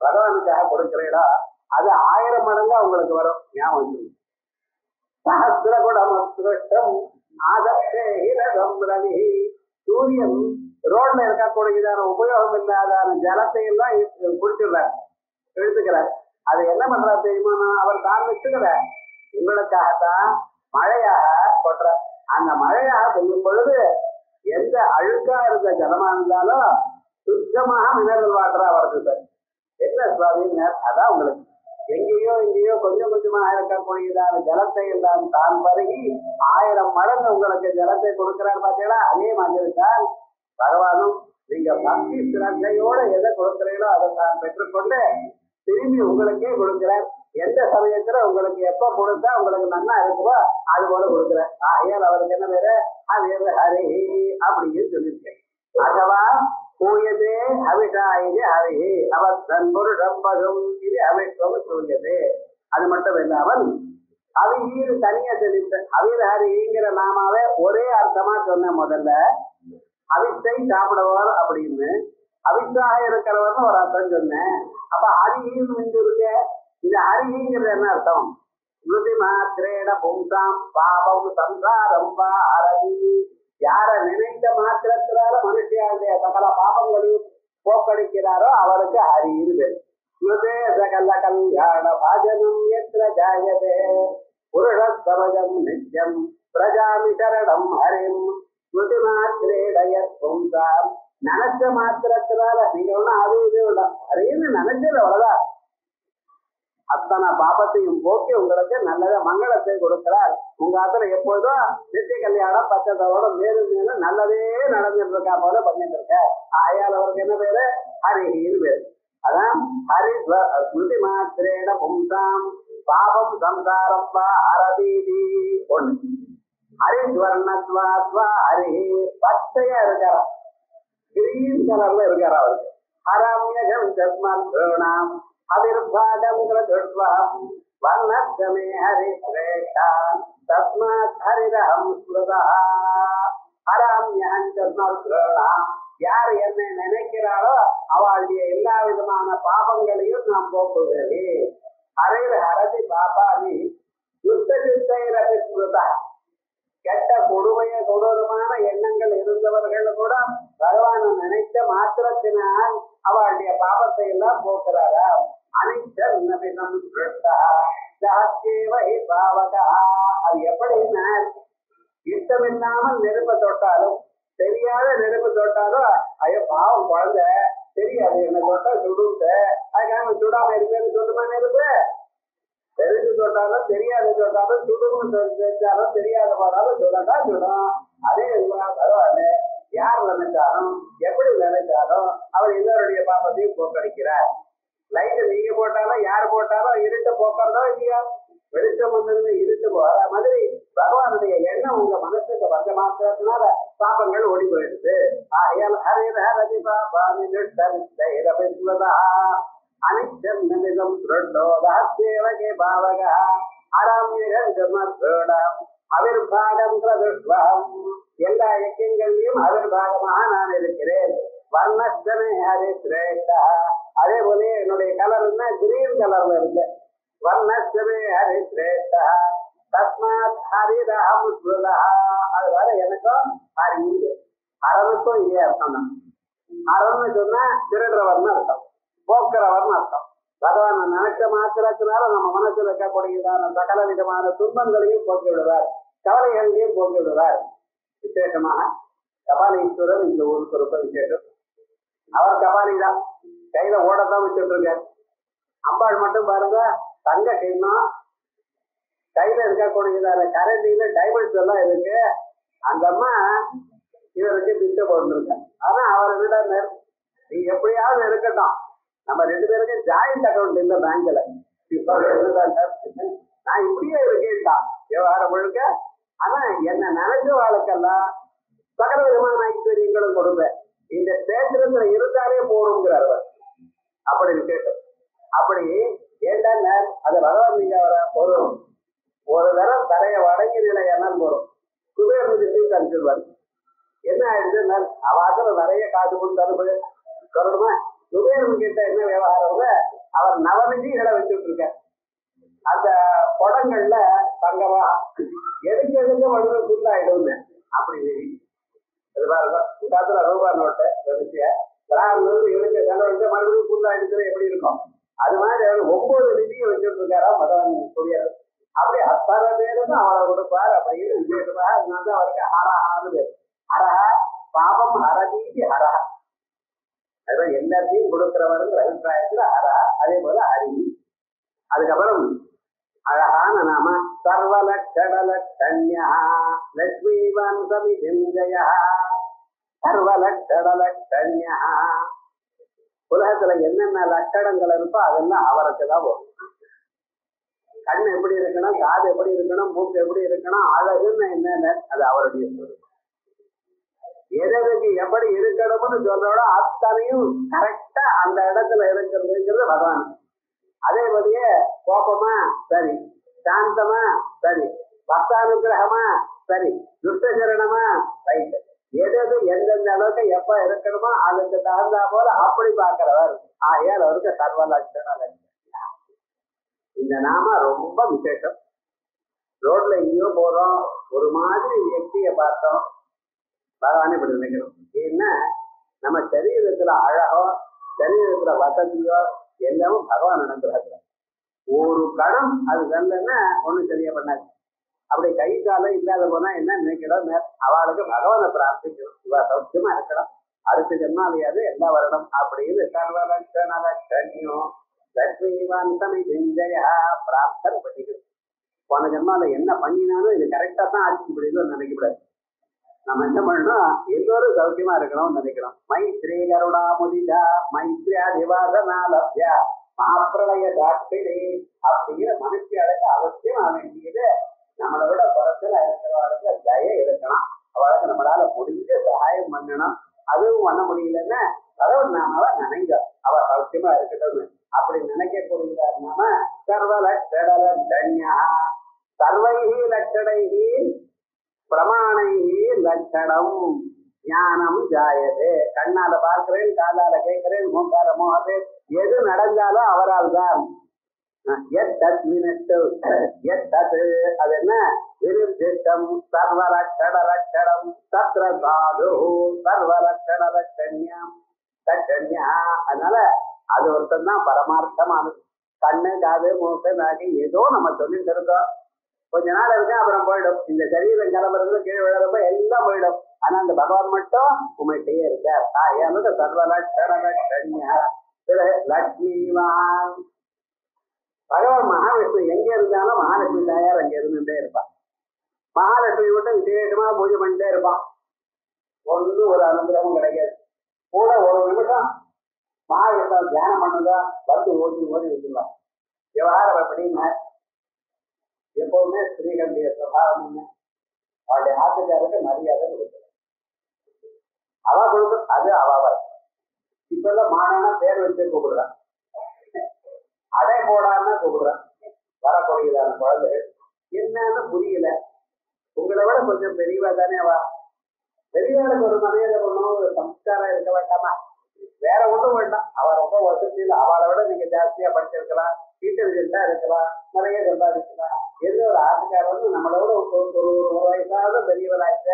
பகவானுக்காக கொடுக்கிறீடா அது 1000 மடங்கா உங்களுக்கு வரும். ஞாபகம் வச்சு சஹசிரகுடம் ஆதம் ரவி. சூரியன் ரோட்ல இருக்கக்கூடியதான உபயோகம் இல்லாதான ஜலத்தை எல்லாம் குடிச்சிடுறார், எடுத்துக்கிறார். அதை என்ன பண்றாரு தெரியுமா? அவர் தான் வச்சுக்கிறார், உங்களுக்காகத்தான் மழையாக கொட்டுற. அந்த மழையாக பெய்யும் பொழுது எந்த அழுக்கா இருந்த ஜலமா இருந்தாலும் சுத்தமாக மினரல் வாட்டரா வருது சார். என்ன சுவாமி? அதான் உங்களுக்கு எங்கேயோ கொஞ்சம் கொஞ்சமாக இருக்கக்கூடியதான ஜலத்தை எல்லாம் தான் பருகி 1000 மடங்கு உங்களுக்கு ஜலத்தை கொடுக்கிறார் பார்த்தீங்களா? அதே மாதிரி தான் பகவானும் நீங்க பக்தி சிரத்தையோட எதை கொடுக்கிறீங்களோ அதை தான் பெற்றுக்கொண்டு திரும்பி உங்களுக்கே கொடுக்கிறார். எந்த சமயத்துல உங்களுக்கு எப்ப கொடுத்தா உங்களுக்கு நன்னா இருக்குவோ அது போல கொடுக்கிறார். ஆகையால் அவருக்கு என்ன பேரு? அது ஹரி அப்படின்னு சொல்லியிருக்கேன். அதுவா பூயதே அவிஷா இது ஹரி அவர் தன்பொருடம் பகும் இது அவிஷ்வம் சூரியதே. அது மட்டும் இல்லாமல் அவிஹீர் தனியா சொல்லிட்ட அவிர் ஹரிங்கிற நாமாவே ஒரே அர்த்தமா சொன்ன. முதல்ல அவிஷை சாப்பிடுவார் அப்படின்னு, அவிஷாக இருக்கிறவர்னு ஒரு அர்த்தம் சொன்னேன். அப்ப ஹரிஹீர் இருக்கு. இது ஹரிஹிங்கிறது என்ன அர்த்தம்? ஸ்மிருதி மாத்திரேட பும்சாம் பாபம் சம்சாரம் வா ஹரதி. யார நினைத்த மாத்திரத்தினால மனுஷியாருடைய சகல பாபங்களையும் போக்கடிக்கிறாரோ அவருக்கு ஹரின்னு பேர். ஸ்மிருதே சகல கல்யாண பாஜனம் எத்திர ஜாயதே புருஷஸ்தவஜம் நித்யம் பிரஜாமி சரணம் ஹரிம் ஸ்மிருதி மாத்திரேடைய பும்சாம். நினைச்ச மாத்திரத்தினால நீங்க ஒண்ணு அது இது ஹரின்னு நினைச்சது அவ்வளவுதான். அத்தனை பாபத்தையும் போக்கி உங்களுக்கு நல்லத மங்களத்தை கொடுக்கிறார். உங்க ஆத்துல எப்பொழுதும் நித்திய கல்யாணம் பச்சத்தோட மேலும் மேலும் நல்லதே நடந்துட்டு இருக்கா போல பண்ணிட்டு இருக்க. ஆயால் அவருக்கு என்ன பேரு? ஹரிஹின்னு பேரு. அதான் ஹரி ஸ்மிருதி மாத்திரேன பும்சாம் பாபம் சம்சாரம் ஹரதீதி. ஒண்ணு ஹரிஸ்வர்ணத்வா ஹரிஹி பச்சையா இருக்காரா, கிரீன் கலர்ல இருக்காரா அவருக்கு. ஹராமியகம் ஜஸ்மம் அவிர்பாகம் கிருத்வம் வர்ணஸ்மே ஹரி ஸ்ரேஷ்டா தஸ்மாத் ஹரிரஹம் ஸ்மிருதா. ஹராமியகம் ஜஸ்மம். யார் என்னை நினைக்கிறாரோ அவளுடைய எல்லா விதமான பாபங்களையும் நாம் போக்குகிறேன். ஹரிர் ஹரதி பாபாதி யுத்த சித்தைரபி ஸ்மிருதா. கெட்ட கொடூரமான எண்ணங்கள் இருந்தவர்கள் கூட பகவானை நினைத்த மாத்திரத்தினால் அவளுடைய பாபத்தை எல்லாம் போக்குறாரா. அனைத்தம் பாவகா. அது எப்படின்னா இஷ்டமில்லாமல் நெருப்ப தொட்டாலும் தெரியாத நெருப்பு தொட்டாலும் ஐயோ பாவம் குழந்தை தெரியாது என்ன தொட்டா சுடுங்க அதுக்காக சுடாம இருப்பேன்னு சொல்லுமா? நெருப்பு தெரிஞ்சு தொட்டாலும் தெரியாத தொட்டாலும் சுடுன்னு தெரிஞ்சாலும் தெரியாத போனாலும் சுடதான் சுடும். அதே பரவாயில்ல, யார் நினைச்சாலும் எப்படி நினைச்சாலும் அவர் எல்லாருடைய பாப்பத்தையும் போக்கடிக்கிறார். லைட்டு நீங்க போட்டாலும் யார் போட்டாலும் இருட்டு போக்குறதோ இல்லையா? வெளிச்சம் வந்து இருட்டு போற மாதிரி பகவானுடைய எண்ணம் உங்க மனசுக்கு வந்த மாத்திரத்தினால பாப்பங்கள் ஓடி போயிடுது. ஆகையால் ஹரிர ஹரதி பாபாமி அனிச்சம் நிமிதம் திருட்டோ தாஸ்யேவகே பாவகா ஆராமியம் அவிர்பாகம் பிரதுஷ்வம் எல்லா யஜ்யங்களையும் அவிர்பாகமாக நான் இருக்கிறேன். வர்ணஸ்தமே ஹரி சிரேஷ்டா அதே போல என்னுடைய கலர்னா கிரீன் கலர்ல இருக்கு. வர்ணஸ்தமே ஹரி சிரேஷ்டா தஸ்மாத் ஹரிதஹம் ஸ்ருதா அதனால எனக்கும் ஹரி ஹரனுக்கும் இதே அர்த்தம் தான். ஹரன்னு சொன்னா திருடுறவர்னு அர்த்தம், போக்குறவர்னு அர்த்தம். பகவான் நினைச்ச மாத்திரத்தினால நம்ம மனசுல இருக்கக்கூடியதான சகல விதமான துன்பங்களையும் போக்கி விடுவார், கவலைகளையும் போக்கி விடுவார். விசேஷமாக கபாலீஸ்வரர் இந்த ஊருக்கு ரொம்ப விசேஷம். அவர் கபாலி தான், கையில ஓடத்தான் வச்சுட்டு இருக்கார். அம்பாள் மட்டும் பாருங்க தங்க கிண்ணம் கையில இருக்கக்கூடியதான கரண்டியில டைமண்ட்ஸ் எல்லாம் இருக்கு. அந்த அம்மா இவருக்கு பிச்சை போட்டுருக்க. ஆனா அவர் விட நீ எப்படியாவது இருக்கட்டும், நம்ம ரெண்டு பேருக்கும் ஜாயிண்ட் அக்கௌண்ட் இந்த பேங்க்ல நான் இப்படியே இருக்கேன்டா விவகாரம் முழுக்க. ஆனா என்ன நினைச்ச வாழ்க்கெல்லாம் சகல விதமான ஐஸ்வர்யங்களும் கொடுப்பேன், இந்த தேசத்துல இருந்தாலே போறோங்கிறார் அவர். அப்படி விசேஷம். அப்படி ஏண்டா அது பகவான் நீங்க அவரை ஒரு தரம் தரைய வடங்கி நிலையானால் போறோம் குபேரனுக்கு தீர்த்து அனுப்பிடுவார். என்ன ஆயிடுச்சு, அவாத்துல நிறைய காசு கொடுத்து அனுப்பு சொல்லணுமா. குபேரன் கிட்ட என்ன விவகாரம், அவர் நவநிதிகளை வச்சுட்டு இருக்க அந்த குடங்கள்ல தங்கமா எதுக்கு எதுக்கு மனு ஃபுல்லாயிடும். அப்படி காலத்துல ரூபா நோட்டை இவனுக்கு செலவழிச்சு மறுபடியும் ஃபுல்லாயிடுச்சு எப்படி இருக்கும். அது மாதிரி அவர் 9 நிதியை வச்சுட்டு இருக்காரா மதவன் குடியார். அப்படி அத்தனை பேருக்கும் அவரை கொடுப்பார். அப்படின்னு விசேஷமாக அதனால அவருக்கு ஹரஹான்னு பேர். ஹரஹா பாபம் ஹரதீதி ஹரஹா, அதுதான் எல்லாத்தையும் கொடுக்கிறவருங்கிற அபிப்பிராயத்துல ஹரஹா. அதே போல ஹரி. அதுக்கப்புறம் அழகான நாம சர்வலட்சணலட்சண்யா லட்சுமிவான் சமிதிஞ்சயா சர்வலட்சணலட்சண்யா. உலகத்துல என்னென்ன லட்சணங்கள் இருக்கோ அதெல்லாம் அவருக்கு தான் வரும். கண் எப்படி இருக்கணும், காது எப்படி இருக்கணும், மூக்கு எப்படி இருக்கணும், அழகுன்னு என்னென்ன அது அவருடைய சொல்லும். எதற்கு எப்படி இருக்கணும்னு சொல்றோட அத்தனையும் கரெக்டா அந்த இடத்துல இருக்கிறதுங்கிறது பகவான். அதே மாதிரியே கோபமா சரி, சாந்தமா சரி, பக்தானுகிரகமா சரி, துஷ்டச்சரணமா ரைட்டு, எது எந்தெந்த அளவுக்கு எப்ப இருக்கணுமோ அதுக்கு தகுந்தா போல அப்படி பார்க்கிறவர். ஆகையால் அவருக்கு சர்வ லட்சணம். இந்த நாம ரொம்ப விசேஷம். ரோட்ல எங்கேயோ போறோம், ஒரு மாதிரி வியக்தியை பார்த்தோம், பகவானே இப்படி நினைக்கணும். ஏன்னா நம்ம சரீரத்துல அழகோ சரீரத்துல வசதியோ எல்லாமும் பகவான் நினைக்கிறாங்க. ஒரு கணம் அது நல்லன்னா ஒண்ணும் சரியா பண்ணாது. அப்படி கை காலம் இல்லாத போனா என்ன நினைக்கணும், அவளுக்கு பகவானை பிரார்த்திக்கணும், இவ சௌக்கியமா இருக்கணும், அடுத்த ஜென்மாலையாது எல்லா வருடம் அப்படின்னு சர்வலட்சணலட்சண்யம் லட்சுமிவான் சமிதிஞ்சயா பிரார்த்தனை பண்ணிக்கணும். போன ஜென்மால என்ன பண்ணினாலும் இது கரெக்டா தான் ஆட்சி இப்படின்னு நினைக்கக்கூடாது. நம்ம என்ன பண்ணணும், எல்லோரும் சௌக்கியமா இருக்கணும்னு நினைக்கிறோம். மைத்ரே கருணா முதிதா மைத்ரியா திவாசனாலப்யா மகாப்பிரளய சாட்சிடே அப்படிங்கிற மனுஷியாளுக்கு அவசியம் ஆக வேண்டியது நம்மளை விட புறத்துல இருக்கிறவர்களுக்கு தய இருக்கணும். அவளுக்கு நம்மளால முடிஞ்ச சகாயம் பண்ணணும். அதுவும் பண்ண முடியலன்னா அதாவது நாம நினைங்க அவ சௌக்கியமா இருக்கட்டும் அப்படி நினைக்கக்கூடிய நாம சர்வலட்சணலட்சண்யா சர்வைஹி லட்சணைஹி பிரமாணைஹி லட்சணம் ஞானம் ஜாயதே. கண்ணால பார்க்கிறேன், காலால கேட்கிறேன், மூக்கால மோகத்தேன், எது நடந்தாலும் அவரால் தான். அது என்ன விருத்திட்டம் சர்வலட்சணலட்சணம் தத்ர சாது சர்வலட்சணலட்சண்யம் லட்சண்யா. அதனால அது ஒருத்தன் தான் பரமார்த்தமானது. கண்ணு காது மூக்கு நாடி ஏதோ நம்ம சொல்லிட்டு இருக்கோம், கொஞ்ச நாள் இருக்கு அப்புறம் போயிடும். இந்த சரீரம் கிளம்புறது கீழே விழுறப்ப எல்லாம் போயிடும். ஆனா அந்த பகவான் மட்டும் உண்மையிட்டே இருக்கார். எனக்கு சர்வலட்சணலட்சண்யா லட்சுமிவான். பகவான் மகாவிஷ்ணு எங்க இருந்தாலும் மகாலட்சுமி தாயார் அங்க இருந்துட்டே இருப்பான். மகாலட்சுமி மட்டும் விசேஷமா பூஜை பண்ணிட்டே இருப்பான். ஒன்றும் ஒரு அனுகிரகமும் கிடைக்காது. கூட ஒரு நிமிஷம் மகாவிஷ்ணு தியானம் பண்ணுதா வந்து ஓடி ஓடி விட்டுருவான். விவகாரம் எப்படின்னா எப்பவுமே ஸ்ரீகளுடைய சுபாவம் என்ன, அவளுடைய ஆசிரியருக்கு மரியாதை கொடுக்கணும். அவ கொடுக்க அது அவ. இப்ப எல்லாம் மாடான பேர் வச்சு கூப்பிடுறான், அடை போடான்னு கூப்பிடுறான். வரக்கூடியதான குழந்தைகள் என்னன்னு புரியல. உங்களை விட கொஞ்சம் பெரியவா தானே அவ. பெரியவாளுக்கு ஒரு மரியாதை பண்ணணும், ஒரு சம்ஸ்காரம் இருக்க வேண்டாமா? வேற ஒன்றும் வேண்டாம். அவ ரொம்ப வசதியில் அவளை விட நீங்க ஜாஸ்தியா படிச்சிருக்கலாம், இன்டெலிஜென்டா இருக்கலாம், நிறைய சம்பாதிக்கலாம். எந்த ஒரு ஆசைக்காரன்னு நம்மளோட ஒரு வயசாவது பெரியவளாச்ச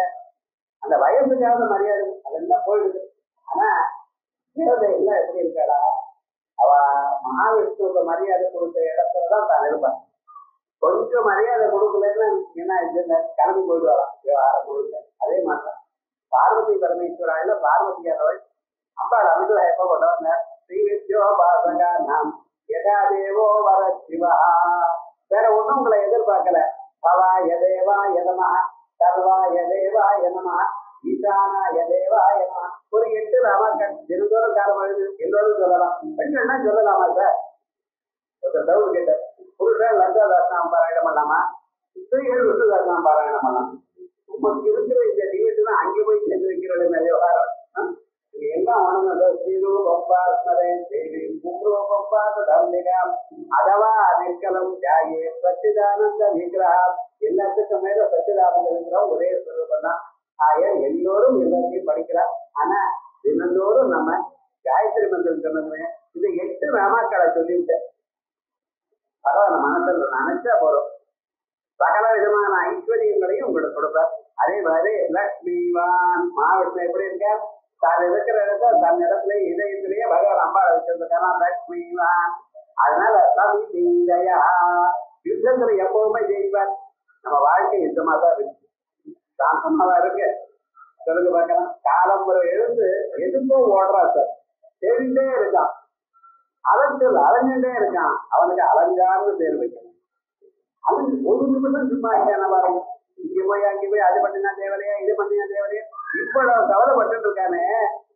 அந்த வயசுக்காவது மரியாதை அதெல்லாம் போயிடுது. ஆனா தேவதை எல்லாம் எப்படி இருக்காளா, அவ மகாவிஷ்ணுக்கு மரியாதை கொடுத்த இடத்துலதான் தான் இருப்பான். கொஞ்சம் மரியாதை கொடுக்கலன்னு என்ன இதுன்னு கிளம்பி போயிடுவாராம் விவகாரம் கொடுக்க. அதே மாதிரிதான் பார்வதி பரமேஸ்வராயில பார்வதியானவள் அம்பாள் அனுகிரகம் எப்ப கொண்டவங்க ஸ்ரீவித்யோ பாசகா நாம் யதா தேவோ வர சிவா. வேற ஒண்ணும் உங்களை எதிர்பார்க்கல. பவா யதேவா யதமா சர்வா யதேவா யனமா ஈசானா யதேவா யனமா. ஒரு 8 ராமாக்கள் தினந்தோறும் காலம் எழுது எல்லோரும் சொல்லலாம். பெண்கள்னா சொல்லலாமா சார்? ஒரு டவுட் கேட்ட புருஷன் லங்காதாசனம் பாராயணம் பண்ணலாமா, ஸ்திரீகள் விஷ்ணுதாசனம் பாராயணம் பண்ணலாம். உங்களுக்கு இருக்கிற இந்த டிவிஷன் அங்கே போய் சேர்ந்து வைக்கிற விவகாரம் இது எல்லாம் ஒண்ணுங்க. ஸ்ரீரூபம்பாஸ்மரே தேவி கும்ரூபம்பாதம்பிகாம் அதவா நிற்கலம் ஜாயே சச்சிதானந்த விக்கிரகம். எல்லாத்துக்கும் மேல சச்சிதானந்த விக்கிரகம் ஒரே ஸ்வரூபம் தான். எல்லோரும் எல்லாத்தையும் படிக்கிறார். ஆனா தினந்தோறும் நம்ம காயத்ரி மந்திரம் சொன்னதுமே இந்த 8 ராமாக்களை சொல்லிவிட்டேன். பரவாயில்ல, மனசுல நினைச்சா போறோம். சகல விதமான ஐஸ்வர்யங்களையும் உங்களுக்கு கொடுப்பார். அதே மாதிரி லக்ஷ்மிவான் மகாவிஷ்ணு எப்படி இருக்கார், தான் இருக்கிற இடத்துல தன் இடத்துல இதயத்திலேயே பகவான் அம்பாளை வச்சிருக்காரா லக்ஷ்மிவான். அதனால சவிதியா யுத்தத்துல எப்பவுமே ஜெயிப்பார். நம்ம வாழ்க்கை யுத்தமா தான் இருக்கு, சாந்தமாவா இருக்கு. சொல்லுங்க பார்க்கலாம். காலம்புரை எழுந்து எதுக்கோ ஓடுறா சார், தேடிட்டே இருக்கான், அலைஞ்சுட்டே இருக்கான். அவனுக்கு அலங்காரன்னு பேர் வைக்கணும். அவன் ஒரு நிமிஷம் சும்மா இருக்கான பாருங்க. இங்க போய் அங்கே போய் அது பண்ணினா தேவையா, இது பண்ணினா தேவையா, இவ்வளவு கவலைப்பட்டு இருக்கானே.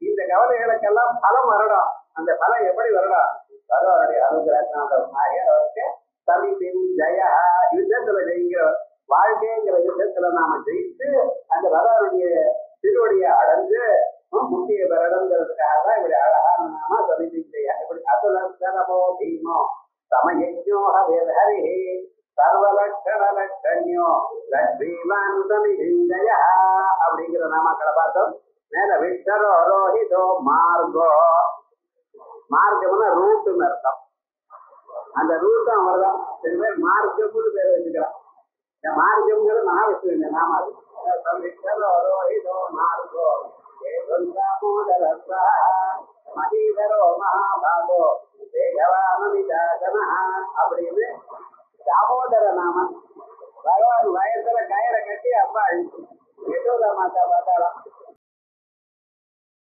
இந்த கவலைகளுக்கெல்லாம் பலம் வரணும். அந்த பலம் எப்படி வரணும்? பகவானுடைய அனுகிரகத்தினால சமீபின் ஜெயா. யுத்தத்துல ஜெயிக்கிறவர், வாழ்க்கைங்கிற யுத்தத்துல நாம ஜெயித்து அந்த பகவானுடைய திருவடியை அடைஞ்சு முக்கிய பெறணுங்கிறதுக்காக தான் இப்படி அழகான நாம சமீபி ஜெயா. இப்படி அசுலோ பீமோ சமயஜோ ஹரி சர்வலட்சண லட்சண்யோ லட்சுமிவான் சமிஜய அப்படிங்கிற நாமக்களை பார்த்தோம். மேல விஷ்ணரோ ரோஹிதோ மார்கோ. மார்க்கம்னா ரூட்டுன்னு அர்த்தம். அந்த ரூட்டும் அவர்தான். சில பேர் மார்க்கம்னு பேர் வச்சுக்கிறான். இந்த மார்க்கம்ங்கிறது மகாவிஷ்ணு இந்த நாம. விஷ்ணரோ ரோஹிதோ மார்கோ மகீதரோ மகாபாகோ வேகவானமிதாசனா அப்படின்னு தாமோதர நாமன். பகவான் வயசுல கயிறை கட்டி அப்பா யசோதா மாதா பார்த்தாலாம்.